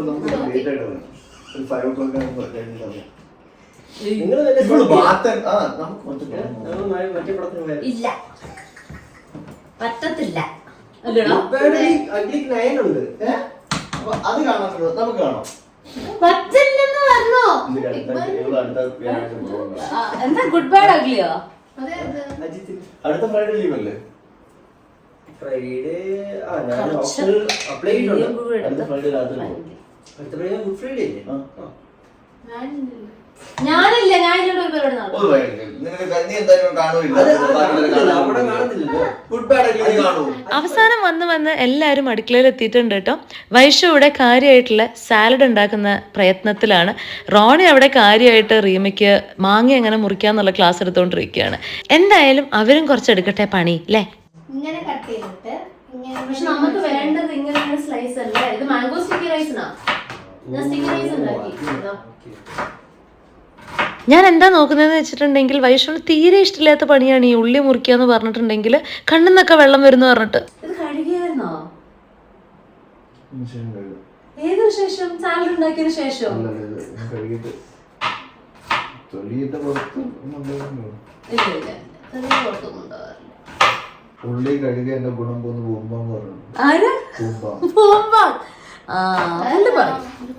നമുക്കിത് ഇല്ല, പറ്റത്തില്ല. അത് കാണാറുണ്ട്. നമുക്ക് കാണാം. പറ്റില്ലെന്ന് പറഞ്ഞോ? എന്താ ഗുഡ് ബാഡ് അഗ്ലിയോ? അടുത്ത ഫ്രൈഡേ ലീവ് അല്ലേ? ഞാനില്ല, ഞാൻ ഇതിലൂടെ ഒരു പരിപാടി നടന്നു. ഒരു വഴിയില്ല. നീ എന്തായാലും കാണൂല. ഫുഡ് പാടൊക്കെ കാണൂ. അവസാനം വന്ന് എല്ലാവരും അടുക്കളയിൽ എത്തിയിട്ടുണ്ട് കേട്ടോ. വൈഷു ഇവിടെ കാര്യമായിട്ടുള്ള സാലഡ് ഉണ്ടാക്കുന്ന പ്രയത്നത്തിലാണ്. റോണി അവിടെ കാര്യമായിട്ട് റീമയ്ക്ക് മാങ്ങ എങ്ങനെ മുറിക്കാന്നുള്ള ക്ലാസ് എടുത്തുകൊണ്ടിരിക്കുകയാണ്. എന്തായാലും അവരും കുറച്ച് എടുക്കട്ടെ പണി അല്ലേ. ഇങ്ങനെ കട്ട് ചെയ്തിട്ട് ഇങ്ങനെ. പക്ഷെ നമുക്ക് വേണ്ടത് ഇങ്ങനെ സ്ലൈസ് അല്ല. ഇത് മാംഗോ സ്റ്റിക്കി റൈസിനാ. ഞാൻ സ്റ്റിക്കി റൈസ് ഉണ്ടാക്കി. ഞാൻ എന്താ നോക്കുന്നതെന്ന് വെച്ചിട്ടുണ്ടെങ്കിൽ വൈഷ്ണു തീരെ ഇഷ്ടമില്ലാത്ത പണിയാണ് ഈ ഉള്ളി മുറിക്കാന്ന് പറഞ്ഞിട്ടുണ്ടെങ്കിൽ കണ്ണിന്നൊക്കെ വെള്ളം വരുന്നു പറഞ്ഞിട്ട്. ഇത് കഴുകിയായിരുന്നോ? ഏത് ശേഷം? സാലഡ് ഉണ്ടാക്കിയതിനു ശേഷം? ഉള്ളി കഴുകി എന്റെ ഗുണം പോന്ന് പോകുമ്പോ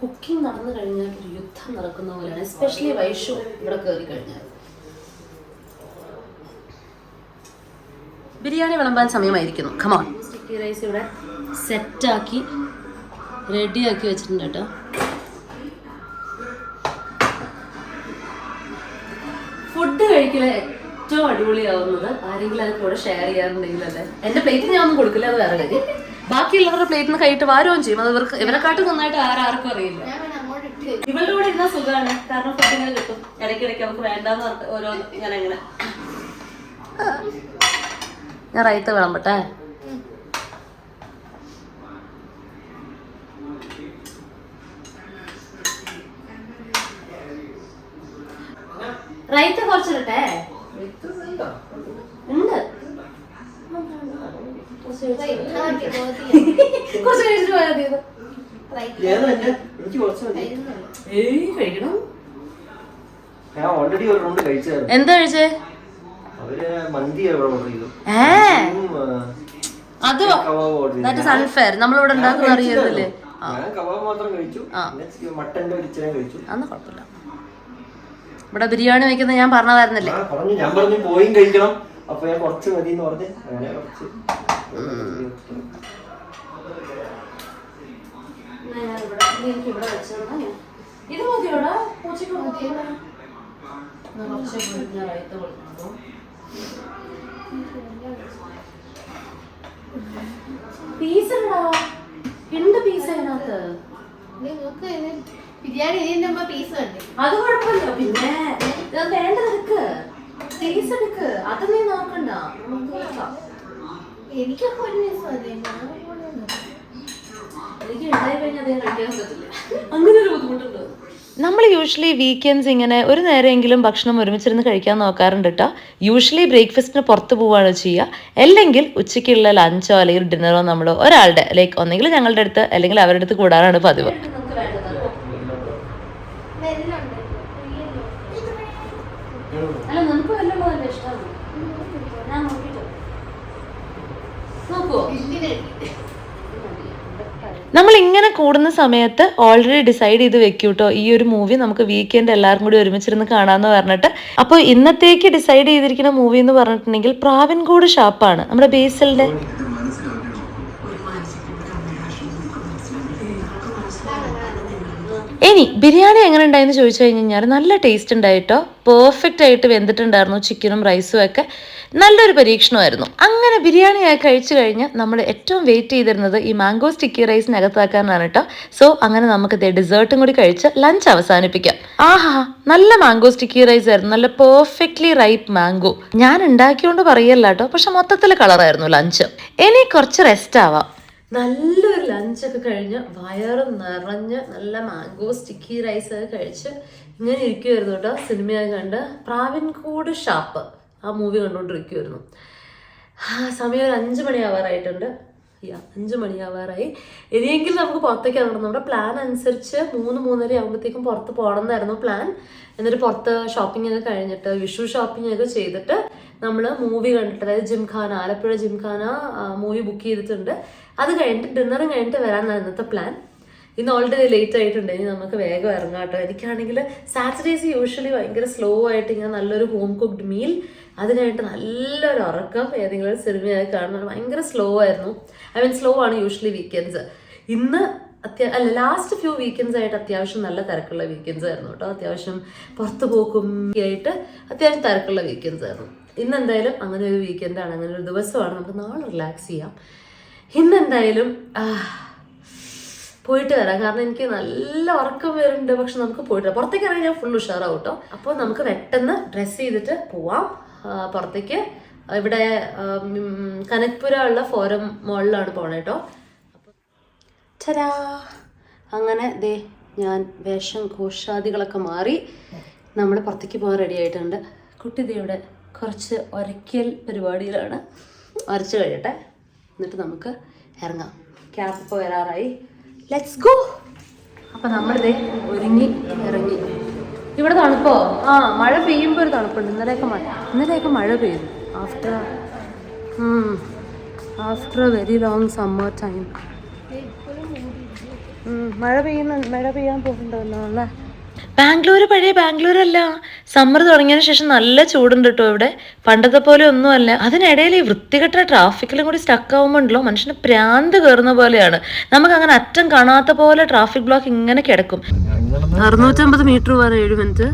കുക്കിംഗ് നടന്നു കഴിഞ്ഞാൽ ഒരു യുദ്ധം നടക്കുന്ന പോലെയാണ്. എസ്പെഷ്യലി വൈഷു ഇവിടെ കയറി കഴിഞ്ഞാൽ. ബിരിയാണി വിളമ്പാൻ സമയമായിരിക്കുന്നു. കമോൺ. സ്റ്റിക്കി റൈസ് ഇവിടെ സെറ്റാക്കി റെഡിയാക്കി വെച്ചിട്ടുണ്ട് കേട്ടോ. ഫുഡ് കഴിക്കല് ഏറ്റവും അടിപൊളിയാവുന്നത് ആരെങ്കിലും അത് കൂടെ ഷെയർ ചെയ്യാറുണ്ടെങ്കിൽ അല്ലേ. എന്റെ പ്ലേറ്റിന് ഞാൻ ഒന്നും കൊടുക്കില്ല, അത് വേറെ കാര്യം. ബാക്കിയുള്ളവരുടെ പ്ലേറ്റിന് കൈയിട്ട് വാരുകയും ചെയ്യും. അത് ഇവരെക്കാട്ടും നന്നായിട്ട് ആർക്കും അറിയില്ല. ഇവളുടെ കൂടെ ഇരുന്ന സുഖമാണ്, കാരണം ഫുഡ് ഇങ്ങനെ കിട്ടും. ഇടയ്ക്കിടയ്ക്ക് നമുക്ക് വേണ്ടാന്ന് പറഞ്ഞിട്ട് ഓരോ ഞാൻ എങ്ങനെ. ഞാൻ റൈത്ത വിളമ്പട്ടെ. റൈത്ത കുറച്ചിട്ടെ ഉണ്ട്. കുറച്ച് കഴിച്ചിട്ട് പോയാൽ കഴിക്കണം. എന്താ കഴിച്ചേ? അത് ദാറ്റ് ഈസ് അൺഫെയർ. നമ്മളിവിടെ ഉണ്ടാക്കുന്ന അറിയുന്നില്ലേ. അന്ന് കുഴപ്പമില്ല. ഇവിടെ ബിരിയാണി വെക്കുന്നത് ഞാൻ പറഞ്ഞതായിരുന്നില്ലേ. ഞാൻ പറഞ്ഞു പോയി കഴിക്കണം. അപ്പൊ ഞാൻ കുറച്ച് മതി എന്ന് പറഞ്ഞ് അങ്ങനെ കുറച്ച് ഇത് മതിയോടാ. പീസ് ഉണ്ട്. പീസ് അതിനകത്ത് ബിരിയാണി ഇതിന്റെ പീസ് കണ്ടേ. അത് കുഴപ്പമില്ല. പിന്നെ വേണ്ടതെടുക്ക്, പീസ് എടുക്ക്. അത് നീ നോക്കണ്ട. എനിക്കൊക്കെ ഒരു പീസ് മതി. എനിക്ക് ഉണ്ടായി കഴിഞ്ഞാൽ അത് കഴിക്കാൻ പറ്റില്ല. അങ്ങനെ ഒരു ബുദ്ധിമുട്ടുണ്ട്. നമ്മൾ യൂഷ്വലി വീക്കെൻഡ്സ് ഇങ്ങനെ ഒരു നേരമെങ്കിലും ഭക്ഷണം ഒരുമിച്ചിരുന്ന് കഴിക്കാൻ നോക്കാറുണ്ട് കേട്ടോ. യൂഷ്വലി ബ്രേക്ക്ഫാസ്റ്റിന് പുറത്ത് പോവുകയാണ് ചെയ്യുക. അല്ലെങ്കിൽ ഉച്ചയ്ക്കുള്ള ലഞ്ചോ അല്ലെങ്കിൽ ഡിന്നറോ നമ്മൾ ഒരാളുടെ ലൈക്ക് ഒന്നെങ്കിൽ ഞങ്ങളുടെ അടുത്ത് അല്ലെങ്കിൽ അവരുടെ അടുത്ത് കൂടാറാണ് പതിവ്. അല്ല, നിനക്ക് വല്ലതും പോലെ ഇഷ്ടമാണ്. ഞാൻ നോക്കിട്ടോ. നോക്കുവോ? നമ്മൾ ഇങ്ങനെ കൂടുന്ന സമയത്ത് ഓൾറെഡി ഡിസൈഡ് ചെയ്ത് വെക്കൂട്ടോ ഈ ഒരു മൂവി നമുക്ക് വീക്കെൻഡ് എല്ലാവരും കൂടി ഒരുമിച്ചിരുന്ന് കാണാമെന്ന് പറഞ്ഞിട്ട്. അപ്പോൾ ഇന്നത്തേക്ക് ഡിസൈഡ് ചെയ്തിരിക്കുന്ന മൂവി എന്ന് പറഞ്ഞിട്ടുണ്ടെങ്കിൽ പ്രാവൻകൂട് ഷാപ്പാണ്, നമ്മുടെ ബേസിലിന്റെ. ഇനി ബിരിയാണി എങ്ങനെ ഉണ്ടായെന്ന് ചോദിച്ചു കഴിഞ്ഞാൽ നല്ല ടേസ്റ്റ് ഉണ്ടായിട്ടോ. പെർഫെക്റ്റ് ആയിട്ട് വെന്തിട്ടുണ്ടായിരുന്നു. ചിക്കനും റൈസും ഒക്കെ നല്ലൊരു പരീക്ഷണമായിരുന്നു. അങ്ങനെ ബിരിയാണി ആയി കഴിച്ചു കഴിഞ്ഞ് നമ്മൾ ഏറ്റവും വെയിറ്റ് ചെയ്തിരുന്നത് ഈ മാംഗോ സ്റ്റിക്കി റൈസിനകത്താക്കാനാണ് കേട്ടോ. സോ അങ്ങനെ നമുക്ക് ഡെസേർട്ടും കൂടി കഴിച്ച് ലഞ്ച് അവസാനിപ്പിക്കാം. ആഹാ, നല്ല മാംഗോ സ്റ്റിക്കി റൈസ് ആയിരുന്നു. നല്ല പെർഫെക്റ്റ്ലി റൈപ്പ് മാംഗോ. ഞാൻ ഉണ്ടാക്കിയോണ്ട് പറയല്ല കേട്ടോ, പക്ഷെ മൊത്തത്തിൽ കളറായിരുന്നു ലഞ്ച്. ഇനി കുറച്ച് റെസ്റ്റ് ആവാം. നല്ലൊരു ലഞ്ചൊക്കെ കഴിഞ്ഞ് വയറ് നിറഞ്ഞ് നല്ല മാംഗോ സ്റ്റിക്കി റൈസ് ഒക്കെ കഴിച്ച് ഇങ്ങനെ ഇരിക്കുമായിരുന്നു കേട്ടോ. സിനിമയൊക്കെ കണ്ട് പ്രാവൻകൂട് ഷാപ്പ് ആ മൂവി കണ്ടുകൊണ്ടിരിക്കുമായിരുന്നു. സമയം ഒരു 5 മണിയാവാറായിട്ടുണ്ട്. 5 മണിയാവാറായി. ഇനിയെങ്കിലും നമുക്ക് പുറത്തേക്ക് ഇറങ്ങണം. നമ്മുടെ പ്ലാൻ അനുസരിച്ച് 3-3:30 ആകുമ്പോഴത്തേക്കും പുറത്ത് പോകണം എന്നായിരുന്നു പ്ലാൻ. എന്നിട്ട് പുറത്ത് ഷോപ്പിംഗ് ഒക്കെ കഴിഞ്ഞിട്ട് വിഷു ഷോപ്പിംഗ് ഒക്കെ ചെയ്തിട്ട് നമ്മൾ മൂവി കണ്ടിട്ട്, അതായത് ജിംഖാന, ആലപ്പുഴ ജിംഖാന മൂവി ബുക്ക് ചെയ്തിട്ടുണ്ട്. അത് കഴിഞ്ഞിട്ട് ഡിന്നറും കഴിഞ്ഞിട്ട് വരാനാണ് ഇന്നത്തെ പ്ലാൻ. ഇന്ന് ഓൾറെഡി ലേറ്റ് ആയിട്ടുണ്ട്. ഇനി നമുക്ക് വേഗം ഇറങ്ങാം കേട്ടോ. എനിക്കാണെങ്കിൽ സാറ്റർഡേസ് യൂഷ്വലി ഭയങ്കര സ്ലോ ആയിട്ട് ഇങ്ങനെ നല്ലൊരു ഹോം കുക്ക്ഡ് മീൽ, അത് കഴിഞ്ഞിട്ട് നല്ലൊരു ഉറക്കം, ഏതെങ്കിലും സിനിമയൊക്കെ കാണുന്നത് ഭയങ്കര സ്ലോ ആയിരുന്നു. സ്ലോ ആണ് യൂഷ്വലി വീക്കെൻഡ്സ്. ഇന്ന് ലാസ്റ്റ് ഫ്യൂ വീക്കെൻഡ്സ് ആയിട്ട് അത്യാവശ്യം നല്ല തിരക്കുള്ള വീക്കെൻഡ്സ് ആയിരുന്നു കേട്ടോ. അത്യാവശ്യം പുറത്തു പോക്കും ആയിട്ട് അത്യാവശ്യം തിരക്കുള്ള വീക്കെൻഡ്സ് ആയിരുന്നു. ഇന്ന് എന്തായാലും അങ്ങനെ ഒരു വീക്കെൻഡാണ്, അങ്ങനെ ഒരു ദിവസമാണ്. നമുക്ക് നാളെ റിലാക്സ് ചെയ്യാം. ഇന്നെന്തായാലും പോയിട്ട് വരാം. കാരണം എനിക്ക് നല്ല ഉറക്കം വരുന്നുണ്ട്. പക്ഷെ നമുക്ക് പോയിട്ട് വരാം. പുറത്തേക്ക് ഇറങ്ങി ഞാൻ ഫുൾ ഉഷാറാവും കേട്ടോ. അപ്പോൾ നമുക്ക് പെട്ടെന്ന് ഡ്രസ്സ് ചെയ്തിട്ട് പോവാം പുറത്തേക്ക്. ഇവിടെ കനക്പുര ഉള്ള ഫോറം മോളിലാണ് പോണേ കേട്ടോ. ചരാ അങ്ങനെ ദേ ഞാൻ വേഷം ഘോഷാദികളൊക്കെ മാറി നമ്മൾ പുറത്തേക്ക് പോകാൻ റെഡി ആയിട്ടുണ്ട്. കുട്ടി ദേ ഇവിടെ കുറച്ച് ഒരയ്ക്കൽ പരിപാടിയിലാണ്. വരച്ച് കഴിയട്ടെ, എന്നിട്ട് നമുക്ക് ഇറങ്ങാം. ക്യാബ് ഇപ്പോൾ വരാറായി. Let's go. അപ്പം നമ്മളിതേ ഒരുങ്ങി ഇറങ്ങി. ഇവിടെ തണുപ്പോ? മഴ പെയ്യുമ്പോൾ ഒരു തണുപ്പുണ്ട്. ഇന്നലെയൊക്കെ മഴ പെയ്തു after A very long summer time. മഴ പെയ്യാൻ പോകുന്നുണ്ടല്ലോ അല്ലേ? ബാംഗ്ലൂർ പഴയ ബാംഗ്ലൂർ അല്ല. സമ്മർ തുടങ്ങിയതിന് ശേഷം നല്ല ചൂടുണ്ട് കേട്ടോ ഇവിടെ. പണ്ടത്തെ പോലെ ഒന്നുമല്ല. അതിനിടയിൽ ഈ വൃത്തികെട്ട ട്രാഫിക്കിലും കൂടി സ്റ്റക്ക് ആവുമ്പോണ്ടല്ലോ മനുഷ്യന് പ്രാന്ത് കയറുന്ന പോലെയാണ്. നമുക്ക് അങ്ങനെ അറ്റം കാണാത്ത പോലെ ട്രാഫിക് ബ്ലോക്ക് ഇങ്ങനെ കിടക്കും. 650 മീറ്റർ വരെ 7 മിനിറ്റ്.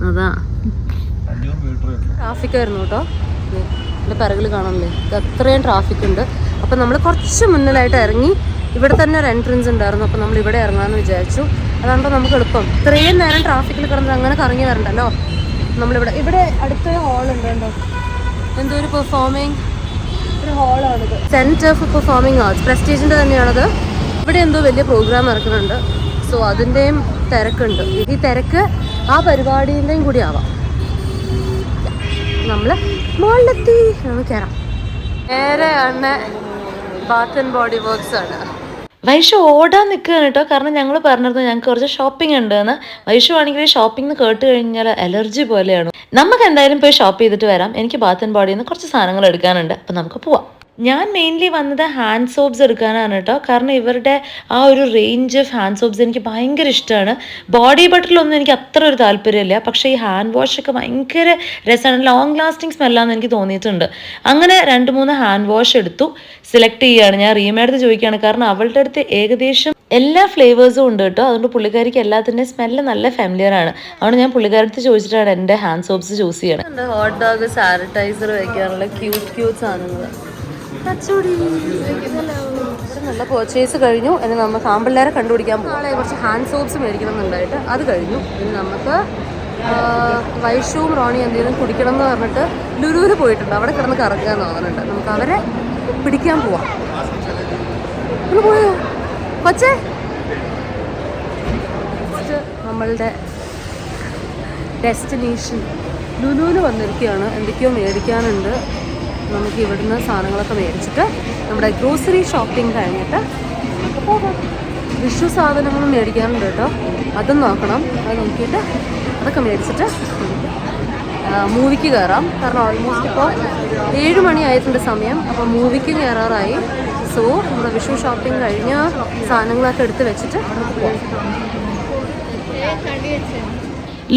അതാ ട്രാഫിക് ആയിരുന്നു കേട്ടോ. എൻ്റെ പിറകിൽ കാണാമല്ലേ, ഇത് അത്രയും ട്രാഫിക് ഉണ്ട്. അപ്പം നമ്മൾ കുറച്ച് മുന്നിലായിട്ട് ഇറങ്ങി. ഇവിടെ തന്നെ ഒരു എൻട്രൻസ് ഉണ്ടായിരുന്നു. അപ്പം നമ്മൾ ഇവിടെ ഇറങ്ങാമെന്ന് വിചാരിച്ചു. അതാകുമ്പോൾ നമുക്ക് എളുപ്പം. ഇത്രയും നേരം ട്രാഫിക്കിൽ കിടന്നത് അങ്ങനെ കറങ്ങി വരണ്ടല്ലോ. ഇവിടെ അടുത്തൊരു ഹാളുണ്ട് കേട്ടോ. എന്തോ ഒരു പെർഫോമിങ് ഒരു ഹാളാണിത്. സെൻറ്റർ ഫോർ പെർഫോമിംഗ് ആർട്സ്, പ്രസ്റ്റീജിൻ്റെ തന്നെയാണത്. ഇവിടെ എന്തോ വലിയ പ്രോഗ്രാം നടക്കുന്നുണ്ട്. സോ അതിൻ്റെയും തിരക്കുണ്ട്. ഈ തിരക്ക് ആ പരിപാടിൻ്റെയും കൂടി ആവാം. നമ്മൾ മോളിലെത്തി. നമുക്ക് കയറാം. നേരെയാണ് ബാത്ത് ആൻഡ് ബോഡി വർക്ക്സ് ആണ്. വൈഷു ഓടാൻ നിൽക്കുകയാണ് കേട്ടോ. കാരണം ഞങ്ങൾ പറഞ്ഞിരുന്നു ഞങ്ങൾക്ക് കുറച്ച് ഷോപ്പിംഗ് ഉണ്ട് എന്ന്. വൈഷു ആണെങ്കിൽ ഷോപ്പിംഗ് കേട്ട് കഴിഞ്ഞാൽ അലർജി പോലെയാണ്. നമുക്ക് എന്തായാലും പോയി ഷോപ്പ് ചെയ്തിട്ട് വരാം. എനിക്ക് ബാത്ത് ആൻഡ് ബോഡിയിൽ നിന്ന് കുറച്ച് സാധനങ്ങൾ എടുക്കാനുണ്ട്. അപ്പം നമുക്ക് പോവാം. ഞാൻ മെയിൻലി വന്നത് ഹാൻഡ് സോപ്സ് എടുക്കാനാണ് കേട്ടോ. കാരണം ഇവരുടെ ആ ഒരു റേഞ്ച് ഓഫ് ഹാൻഡ് സോപ്സ് എനിക്ക് ഭയങ്കര ഇഷ്ടമാണ്. ബോഡി ബട്ടറിലൊന്നും എനിക്ക് അത്ര ഒരു താല്പര്യമില്ല. പക്ഷേ ഈ ഹാൻഡ് വാഷൊക്കെ ഭയങ്കര രസമാണ്. ലോങ് ലാസ്റ്റിംഗ് സ്മെല്ലാന്ന് എനിക്ക് തോന്നിയിട്ടുണ്ട്. അങ്ങനെ 2-3 ഹാൻഡ് വാഷ് എടുത്തു. സെലക്ട് ചെയ്യുകയാണ്. ഞാൻ റീമയുടെ ചോദിക്കുകയാണ്. കാരണം അവളുടെ അടുത്ത് ഏകദേശം എല്ലാ ഫ്ലേവേഴ്സും ഉണ്ട് കേട്ടോ. അതുകൊണ്ട് പുള്ളിക്കാരിക്ക് എല്ലാത്തിൻ്റെയും സ്മെല്ല് നല്ല ഫാമിലിയർ ആണ്. അതുകൊണ്ട് ഞാൻ പുള്ളിക്കാരടുത്ത് ചോദിച്ചിട്ടാണ് എൻ്റെ ഹാൻഡ് സോപ്സ് ചൂസ് ചെയ്യണം. ഹോട്ട് ഡോഗ് സാനിറ്റൈസർ വയ്ക്കാനുള്ള ക്യൂട്ട് സാധനങ്ങൾ. നല്ല പർച്ചേസ് കഴിഞ്ഞു. ഇനി നമുക്ക് ആമ്പിള്ളേരെ കണ്ടുപിടിക്കാൻ നാളെ കുറച്ച് ഹാൻഡ് സോപ്സ് മേടിക്കണം എന്നുണ്ടായിട്ട് അത് കഴിഞ്ഞു. ഇനി നമുക്ക് വൈഷുവും റോണി എന്തെങ്കിലും കുടിക്കണം എന്ന് പറഞ്ഞിട്ട് ലുലുവിൽ പോയിട്ടുണ്ട്. അവിടെ കിടന്ന് കറങ്ങുക എന്ന് തോന്നുന്നുണ്ട്. നമുക്ക് അവരെ പിടിക്കാൻ പോവാം. പോയോ കൊച്ചേ? നമ്മളുടെ ഡെസ്റ്റിനേഷൻ ലുലുവിൽ വന്നിരിക്കുകയാണ്. എന്തൊക്കെയോ മേടിക്കാനുണ്ട്. നമുക്ക് ഇവിടുന്ന് സാധനങ്ങളൊക്കെ മേടിച്ചിട്ട് നമ്മുടെ ഗ്രോസറി ഷോപ്പിംഗ് കഴിഞ്ഞിട്ട് നമുക്ക് പോകാം. വിഷു സാധനങ്ങളും മേടിക്കാനുണ്ട് കേട്ടോ. അതും നോക്കണം. അത് നോക്കിയിട്ട് അതൊക്കെ മേടിച്ചിട്ട് മൂവിക്ക് കയറാം. കാരണം ഓൾമോസ്റ്റ് ഇപ്പോൾ 7 മണി ആയിട്ടുണ്ട് സമയം. അപ്പോൾ മൂവിക്ക് കയറാറായി. സോ നമ്മുടെ വിഷു ഷോപ്പിംഗ് കഴിഞ്ഞ സാധനങ്ങളൊക്കെ എടുത്ത് വെച്ചിട്ട്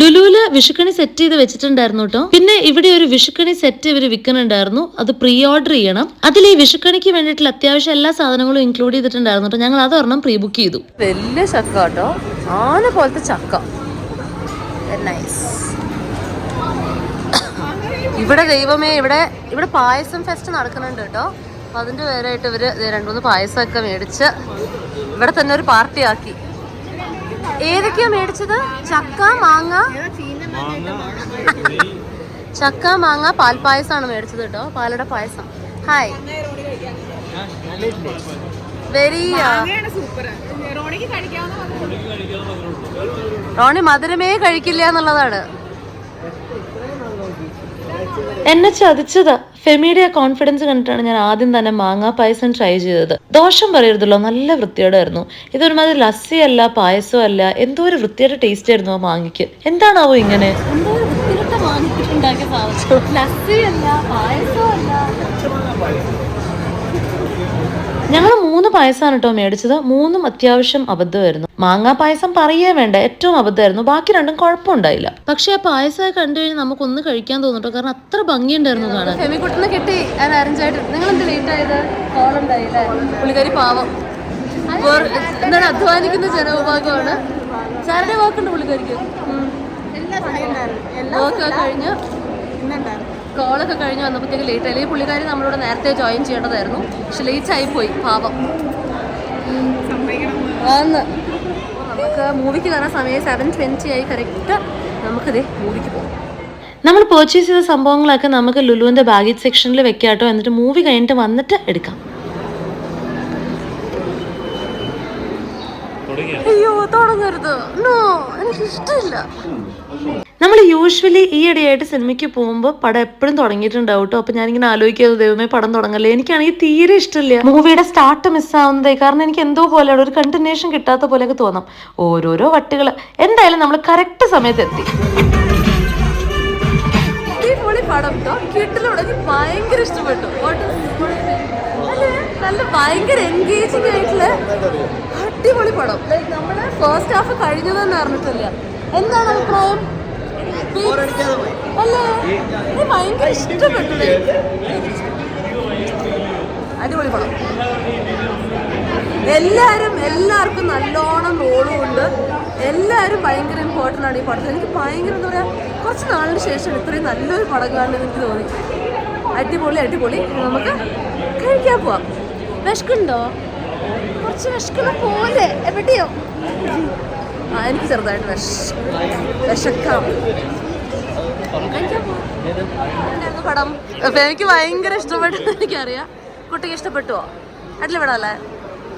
ലുലുവില് വിഷുക്കണി സെറ്റ് ചെയ്ത് വെച്ചിട്ടുണ്ടായിരുന്നു കേട്ടോ. പിന്നെ ഇവിടെ ഒരു വിഷുക്കണി സെറ്റ് ഇവർ വിൽക്കുന്നുണ്ടായിരുന്നു. അത് പ്രീ ഓർഡർ ചെയ്യണം. അതിൽ ഈ വിഷുക്കണിക്ക് വേണ്ടിയിട്ടുള്ള അത്യാവശ്യം എല്ലാ സാധനങ്ങളും ഇൻക്ലൂഡ് ചെയ്തിട്ടുണ്ടായിരുന്നു കേട്ടോ. ഞങ്ങൾ അതൊരെണ്ണം പ്രീ ബുക്ക് ചെയ്തു. വലിയ ചക്ക കേട്ടോ, ആന പോലത്തെ ചക്ക. നൈസ്. ഇവിടെ ദൈവമേ, ഇവിടെ പായസം ഫെസ്റ്റ് നടക്കുന്നുണ്ട് കേട്ടോ. അതിന്റെ പേരായിട്ട് ഇവര് 2-3 പായസമൊക്കെ മേടിച്ച് ഇവിടെ തന്നെ ഒരു പാർട്ടി ആക്കി. ഏതൊക്കെയാ മേടിച്ചത്? ചക്ക, മാങ്ങ, പാൽപ്പായസമാണ് മേടിച്ചത് കേട്ടോ. പാലട പായസം. ഹായ്. റോണി മധുരമേ കഴിക്കില്ല എന്നുള്ളതാണ്. എന്നെ ചതിച്ചതാ. ഫെമിയുടെ കോൺഫിഡൻസ് കണ്ടിട്ടാണ് ഞാൻ ആദ്യം തന്നെ മാങ്ങാ പായസം ട്രൈ ചെയ്തത്. ദോഷം പറയരുതല്ലോ, നല്ല വൃത്തിയോടായിരുന്നു. ഇതൊരുമാതിരി ലസ്സിയല്ല പായസമല്ല, എന്തോ ഒരു വൃത്തിയുടെ ടേസ്റ്റ് ആയിരുന്നു ആ മാങ്ങയ്ക്ക്. എന്താണാവോ ഇങ്ങനെ? ഞങ്ങൾ 3 പായസമാണ് കേട്ടോ മേടിച്ചത്. 3ഉം അത്യാവശ്യം അബദ്ധമായിരുന്നു. മാങ്ങാ പായസം പറയേ വേണ്ട, ഏറ്റവും അബദ്ധമായിരുന്നു. ബാക്കി 2ഉം കുഴപ്പമുണ്ടായില്ല. പക്ഷെ ആ പായസമൊക്കെ കണ്ടു കഴിഞ്ഞാൽ നമുക്കൊന്ന് കഴിക്കാൻ തോന്നിട്ടോ. കാരണം അത്ര ഭംഗിയുണ്ടായിരുന്നു കാണാൻ. ഫെമിക്കുട്ടിനെ കിട്ടി. ഞാൻ അറേഞ്ച് ആയിട്ട്. നിങ്ങൾ എന്ത് ലേറ്റ് ആയത്? കോൾ ഉണ്ടായില്ലേ? പുള്ളിക്കാരി പാവം. എന്താണ് അധ്വാനിക്കുന്ന ജനവിഭാഗമാണ്. സാറ്റർഡേ വർക്കുണ്ട് പുള്ളിക്കാരിക്ക്. വർക്കൊക്കെ കഴിഞ്ഞ് കോളൊക്കെ കഴിഞ്ഞ് വന്നപ്പോഴത്തേക്ക് ലേറ്റ് ആയി. അല്ലെങ്കിൽ പുള്ളിക്കാരി നമ്മളോട് നേരത്തെ ജോയിൻ ചെയ്യേണ്ടതായിരുന്നു, പക്ഷെ ലേറ്റ് ആയിപ്പോയി പാവം. നമുക്ക് മൂവിക്ക് കയറാൻ സമയം 7:20 ആയി കറക്റ്റ്. നമുക്കതേ മൂവിക്ക് പോകാം. നമ്മൾ പർച്ചേസ് ചെയ്ത സംഭവങ്ങളൊക്കെ നമുക്ക് ലുലുവിൻ്റെ ബാഗേജ് സെക്ഷനിൽ വെക്കാം കേട്ടോ. എന്നിട്ട് മൂവി കഴിഞ്ഞിട്ട് വന്നിട്ട് എടുക്കാം. അയ്യോ തുടങ്ങരുത്, നോ, എനിക്ക് ഇഷ്ടമില്ല. നമ്മൾ യൂഷ്വലി ഈ ഇടയായിട്ട് സിനിമയ്ക്ക് പോകുമ്പോൾ പടം എപ്പോഴും തുടങ്ങിയിട്ടുണ്ടാവും കേട്ടോ. അപ്പോൾ ഞാനിങ്ങനെ ആലോചിക്കുന്നത് ദൈവമേ പടം തുടങ്ങല്ലേ. എനിക്കാണെങ്കിൽ തീരെ ഇഷ്ടമില്ല മൂവിയുടെ സ്റ്റാർട്ട് മിസ്സാവുന്നതേ. കാരണം എനിക്ക് എന്തോ പോലെ ഒരു കണ്ടിന്യൂഷൻ കിട്ടാത്ത പോലെയൊക്കെ തോന്നാം. ഓരോരോ വട്ടുകൾ. എന്തായാലും നമ്മൾ കറക്റ്റ് സമയത്ത് എത്തി. പടം കിട്ടിലുടങ്ങി ഭയങ്കര ഇഷ്ടപ്പെട്ടു. നല്ല ഭയങ്കര എൻഗേജിങ് ആയിട്ടുള്ള അടിപൊളി പടം. ലൈക്ക് നമ്മള് ഫസ്റ്റ് ഹാഫ് കഴിഞ്ഞതെന്ന് അറിഞ്ഞിട്ടില്ല. എന്താണ് അഭിപ്രായം? അല്ലേ, എനിക്ക് ഭയങ്കര ഇഷ്ടപ്പെട്ടു. അടിപൊളി പടം. എല്ലാവർക്കും നല്ലോണം റോളും ഉണ്ട്. എല്ലാവരും ഭയങ്കര ഇമ്പോർട്ടൻ്റ് ആണ് ഈ പടത്തിൽ. എനിക്ക് ഭയങ്കര എന്താ പറയുക, കുറച്ച് നാളിന് ശേഷം ഇത്രയും നല്ലൊരു പടം കാണുന്നത് എനിക്ക് തോന്നി. അടിപൊളി. നമുക്ക് കഴിക്കാൻ പോവാം. വിശക്കുണ്ടോ? കുറച്ച് വിശക്കുന്ന പോലെ എവിടെയോ. എനിക്ക് ചെറുതായിട്ട് വിശക്കാം. കഴിക്കാൻ പോവാം. എന്തായിരുന്നു പടം? അപ്പം എനിക്ക് ഭയങ്കര ഇഷ്ടപ്പെട്ടു. എനിക്കറിയാം കുട്ടിക്ക് ഇഷ്ടപ്പെട്ടുവോ? അടിപൊളി പടം അല്ലേ?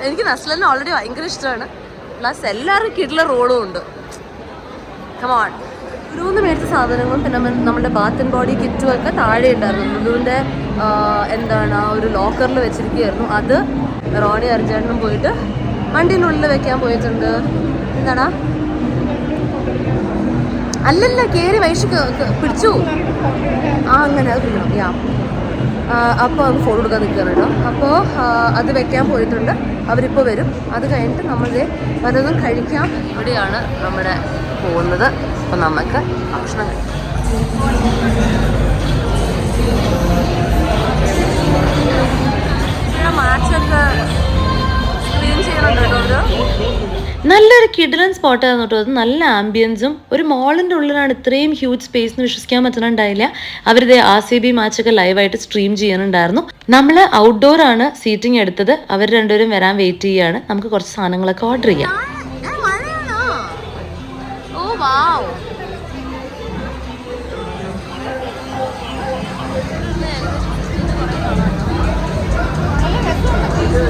എനിക്ക് നസ്ലനെ ഓൾറെഡി ഭയങ്കര ഇഷ്ടമാണ്. പ്ലസ് എല്ലാവർക്കും കിട്ടുള്ള റോളും ഉണ്ട്. കമോൺ. ലുലുവിന്ന് മേടിച്ച സാധനങ്ങളും പിന്നെ നമ്മുടെ ബാത്ത് ആൻഡ് ബോഡി കിറ്റും ഒക്കെ താഴെ ഉണ്ടായിരുന്നു. ലുലുവിൻ്റെ എന്താണ് ഒരു ലോക്കറിൽ വെച്ചിരിക്കുകയായിരുന്നു. അത് റോണി അർജുനും പോയിട്ട് വണ്ടീൻ്റെ ഉള്ളിൽ വെക്കാൻ പോയിട്ടുണ്ട്. എന്താടാ? അല്ലല്ല, കയറി വൈഷ് പിടിച്ചു. അങ്ങനെ അത് പിടിക്കണം. യാ, അപ്പോൾ അത് ഫോൺ കൊടുക്കാൻ നിൽക്കുകയാണ് കേട്ടോ. അപ്പോൾ അത് വെക്കാൻ പോയിട്ടുണ്ട്. അവരിപ്പോൾ വരും. അത് കഴിഞ്ഞിട്ട് നമ്മളിത് പലതും കഴിക്കാം. ഇവിടെയാണ് നമ്മുടെ പോകുന്നത്. അപ്പോൾ നമുക്ക് ഭക്ഷണം കഴിക്കാം. മാച്ചൊക്കെ ക്ലീൻ ചെയ്യണുണ്ട് കേട്ടോ. നല്ലൊരു കിഡിലൻ സ്പോട്ടായിരുന്നു കേട്ടോ. അത് നല്ല ആംബിയൻസും ഒരു മോളിൻ്റെ ഉള്ളിലാണ്. ഇത്രയും ഹ്യൂജ് സ്പേസ് എന്ന് വിശ്വസിക്കാൻ പറ്റുന്നുണ്ടായില്ല. അവരുടെ RCB മാച്ചൊക്കെ ലൈവായിട്ട് സ്ട്രീം ചെയ്യാനുണ്ടായിരുന്നു. നമ്മൾ ഔട്ട്ഡോർ ആണ് സീറ്റിംഗ് എടുത്തത്. അവർ രണ്ടുപേരും വരാൻ വെയിറ്റ് ചെയ്യുകയാണ്. നമുക്ക് കുറച്ച് സാധനങ്ങളൊക്കെ ഓർഡർ ചെയ്യാം.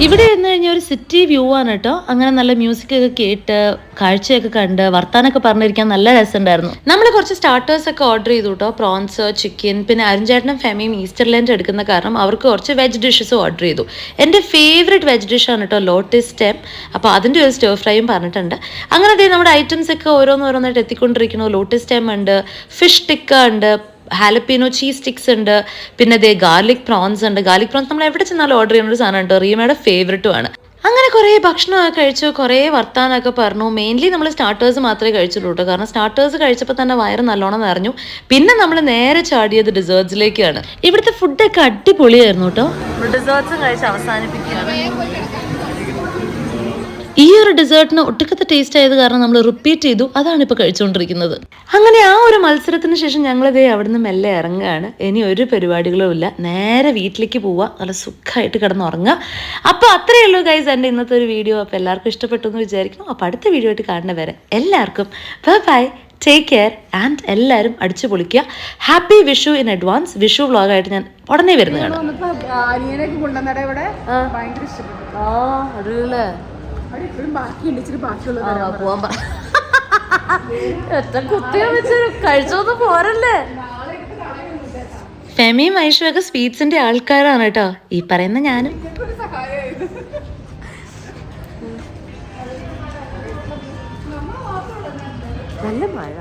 ഇവിടെ ഇരുന്ന് കഴിഞ്ഞാൽ ഒരു സിറ്റി വ്യൂ ആണ് കേട്ടോ. അങ്ങനെ നല്ല മ്യൂസിക്കൊക്കെ കേട്ട് കാഴ്ചയൊക്കെ കണ്ട് വർത്താനൊക്കെ പറഞ്ഞിരിക്കാൻ നല്ല രസമുണ്ടായിരുന്നു. നമ്മൾ കുറച്ച് സ്റ്റാർട്ടേഴ്സ് ഒക്കെ ഓർഡർ ചെയ്തു കേട്ടോ. പ്രോൺസ്, ചിക്കൻ, പിന്നെ അരുൺചേട്ടനും ഫെമിയും ഈസ്റ്റർലാൻഡ് എടുക്കുന്ന കാരണം അവർക്ക് കുറച്ച് വെജ് ഡിഷസ് ഓർഡർ ചെയ്തു. എൻ്റെ ഫേവറേറ്റ് വെജ് ഡിഷാണ് കേട്ടോ ലോട്ടസ് സ്റ്റെം. അപ്പോൾ അതിൻ്റെ ഒരു സ്റ്റർ ഫ്രൈയും പറഞ്ഞിട്ടുണ്ട്. അങ്ങനെ നമ്മുടെ ഐറ്റംസ് ഒക്കെ ഓരോന്നോരോന്നായിട്ട് എത്തിക്കൊണ്ടിരിക്കുന്നു. ലോട്ടസ് സ്റ്റെം ഉണ്ട്, ഫിഷ് ടിക്ക ഉണ്ട്, ഹാലപ്പീനോ ചീസ് സ്റ്റിക്സ് ഉണ്ട്, പിന്നെ ഗാർലിക് പ്രോൺസ് ഉണ്ട്. ഗാർലിക് പ്രോൺസ് നമ്മൾ എവിടെ ചെന്നാലും ഓർഡർ ചെയ്യുന്ന ഒരു സാധനം കേട്ടോ. റീമയുടെ ഫേവറേറ്റും ആണ്. അങ്ങനെ കുറേ ഭക്ഷണമൊക്കെ കഴിച്ചു, കുറേ വർത്താനമൊക്കെ പറഞ്ഞു. മെയിൻലി നമ്മൾ സ്റ്റാർട്ടേഴ്സ് മാത്രമേ കഴിച്ചുള്ളൂ കേട്ടോ. കാരണം സ്റ്റാർട്ടേഴ്സ് കഴിച്ചപ്പോൾ തന്നെ വയറ് നല്ലോണം നിറഞ്ഞു. പിന്നെ നമ്മൾ നേരെ ചാടിയത് ഡിസേർട്ട്സിലേക്കാണ്. ഇവിടുത്തെ ഫുഡൊക്കെ അടിപൊളിയായിരുന്നു കേട്ടോ. ഡിസേർട്ട്സും കഴിച്ച് അവസാനിപ്പിക്കുകയാണ്. ഈ ഒരു ഡെസേർട്ടിന് ഒട്ടുക്കത്തെ ടേസ്റ്റ് ആയത് കാരണം നമ്മൾ റിപ്പീറ്റ് ചെയ്തു. അതാണ് ഇപ്പോൾ കഴിച്ചുകൊണ്ടിരിക്കുന്നത്. അങ്ങനെ ആ ഒരു മത്സരത്തിന് ശേഷം ഞങ്ങളിതേ അവിടെ നിന്ന് മെല്ലെ ഇറങ്ങുകയാണ്. ഇനി ഒരു പരിപാടികളും ഇല്ല, നേരെ വീട്ടിലേക്ക് പോവുക, നല്ല സുഖമായിട്ട് കിടന്നുറങ്ങുക. അപ്പോൾ അത്രയേ ഉള്ളൂ ഗൈസ് എൻ്റെ ഇന്നത്തെ ഒരു വീഡിയോ. അപ്പോൾ എല്ലാവർക്കും ഇഷ്ടപ്പെട്ടു എന്ന് വിചാരിക്കുന്നു. അപ്പോൾ അടുത്ത വീഡിയോ ആയിട്ട് കാണുന്ന വരെ എല്ലാവർക്കും ബൈ, ടേക്ക് കെയർ ആൻഡ് എല്ലാവരും അടിച്ചു പൊളിക്കുക. Happy Vishu in advance. Vishu വ്ളോഗായിട്ട് ഞാൻ ഉടനെ വരുന്നതാണ്. കഴിച്ചോന്ന് പോരല്ലേ. ഫെമിയും ഐഷുവൊക്കെ സ്വീറ്റ്സിന്റെ ആൾക്കാരാണ് കേട്ടോ. ഈ പറയുന്ന ഞാനും. നല്ല മഴ.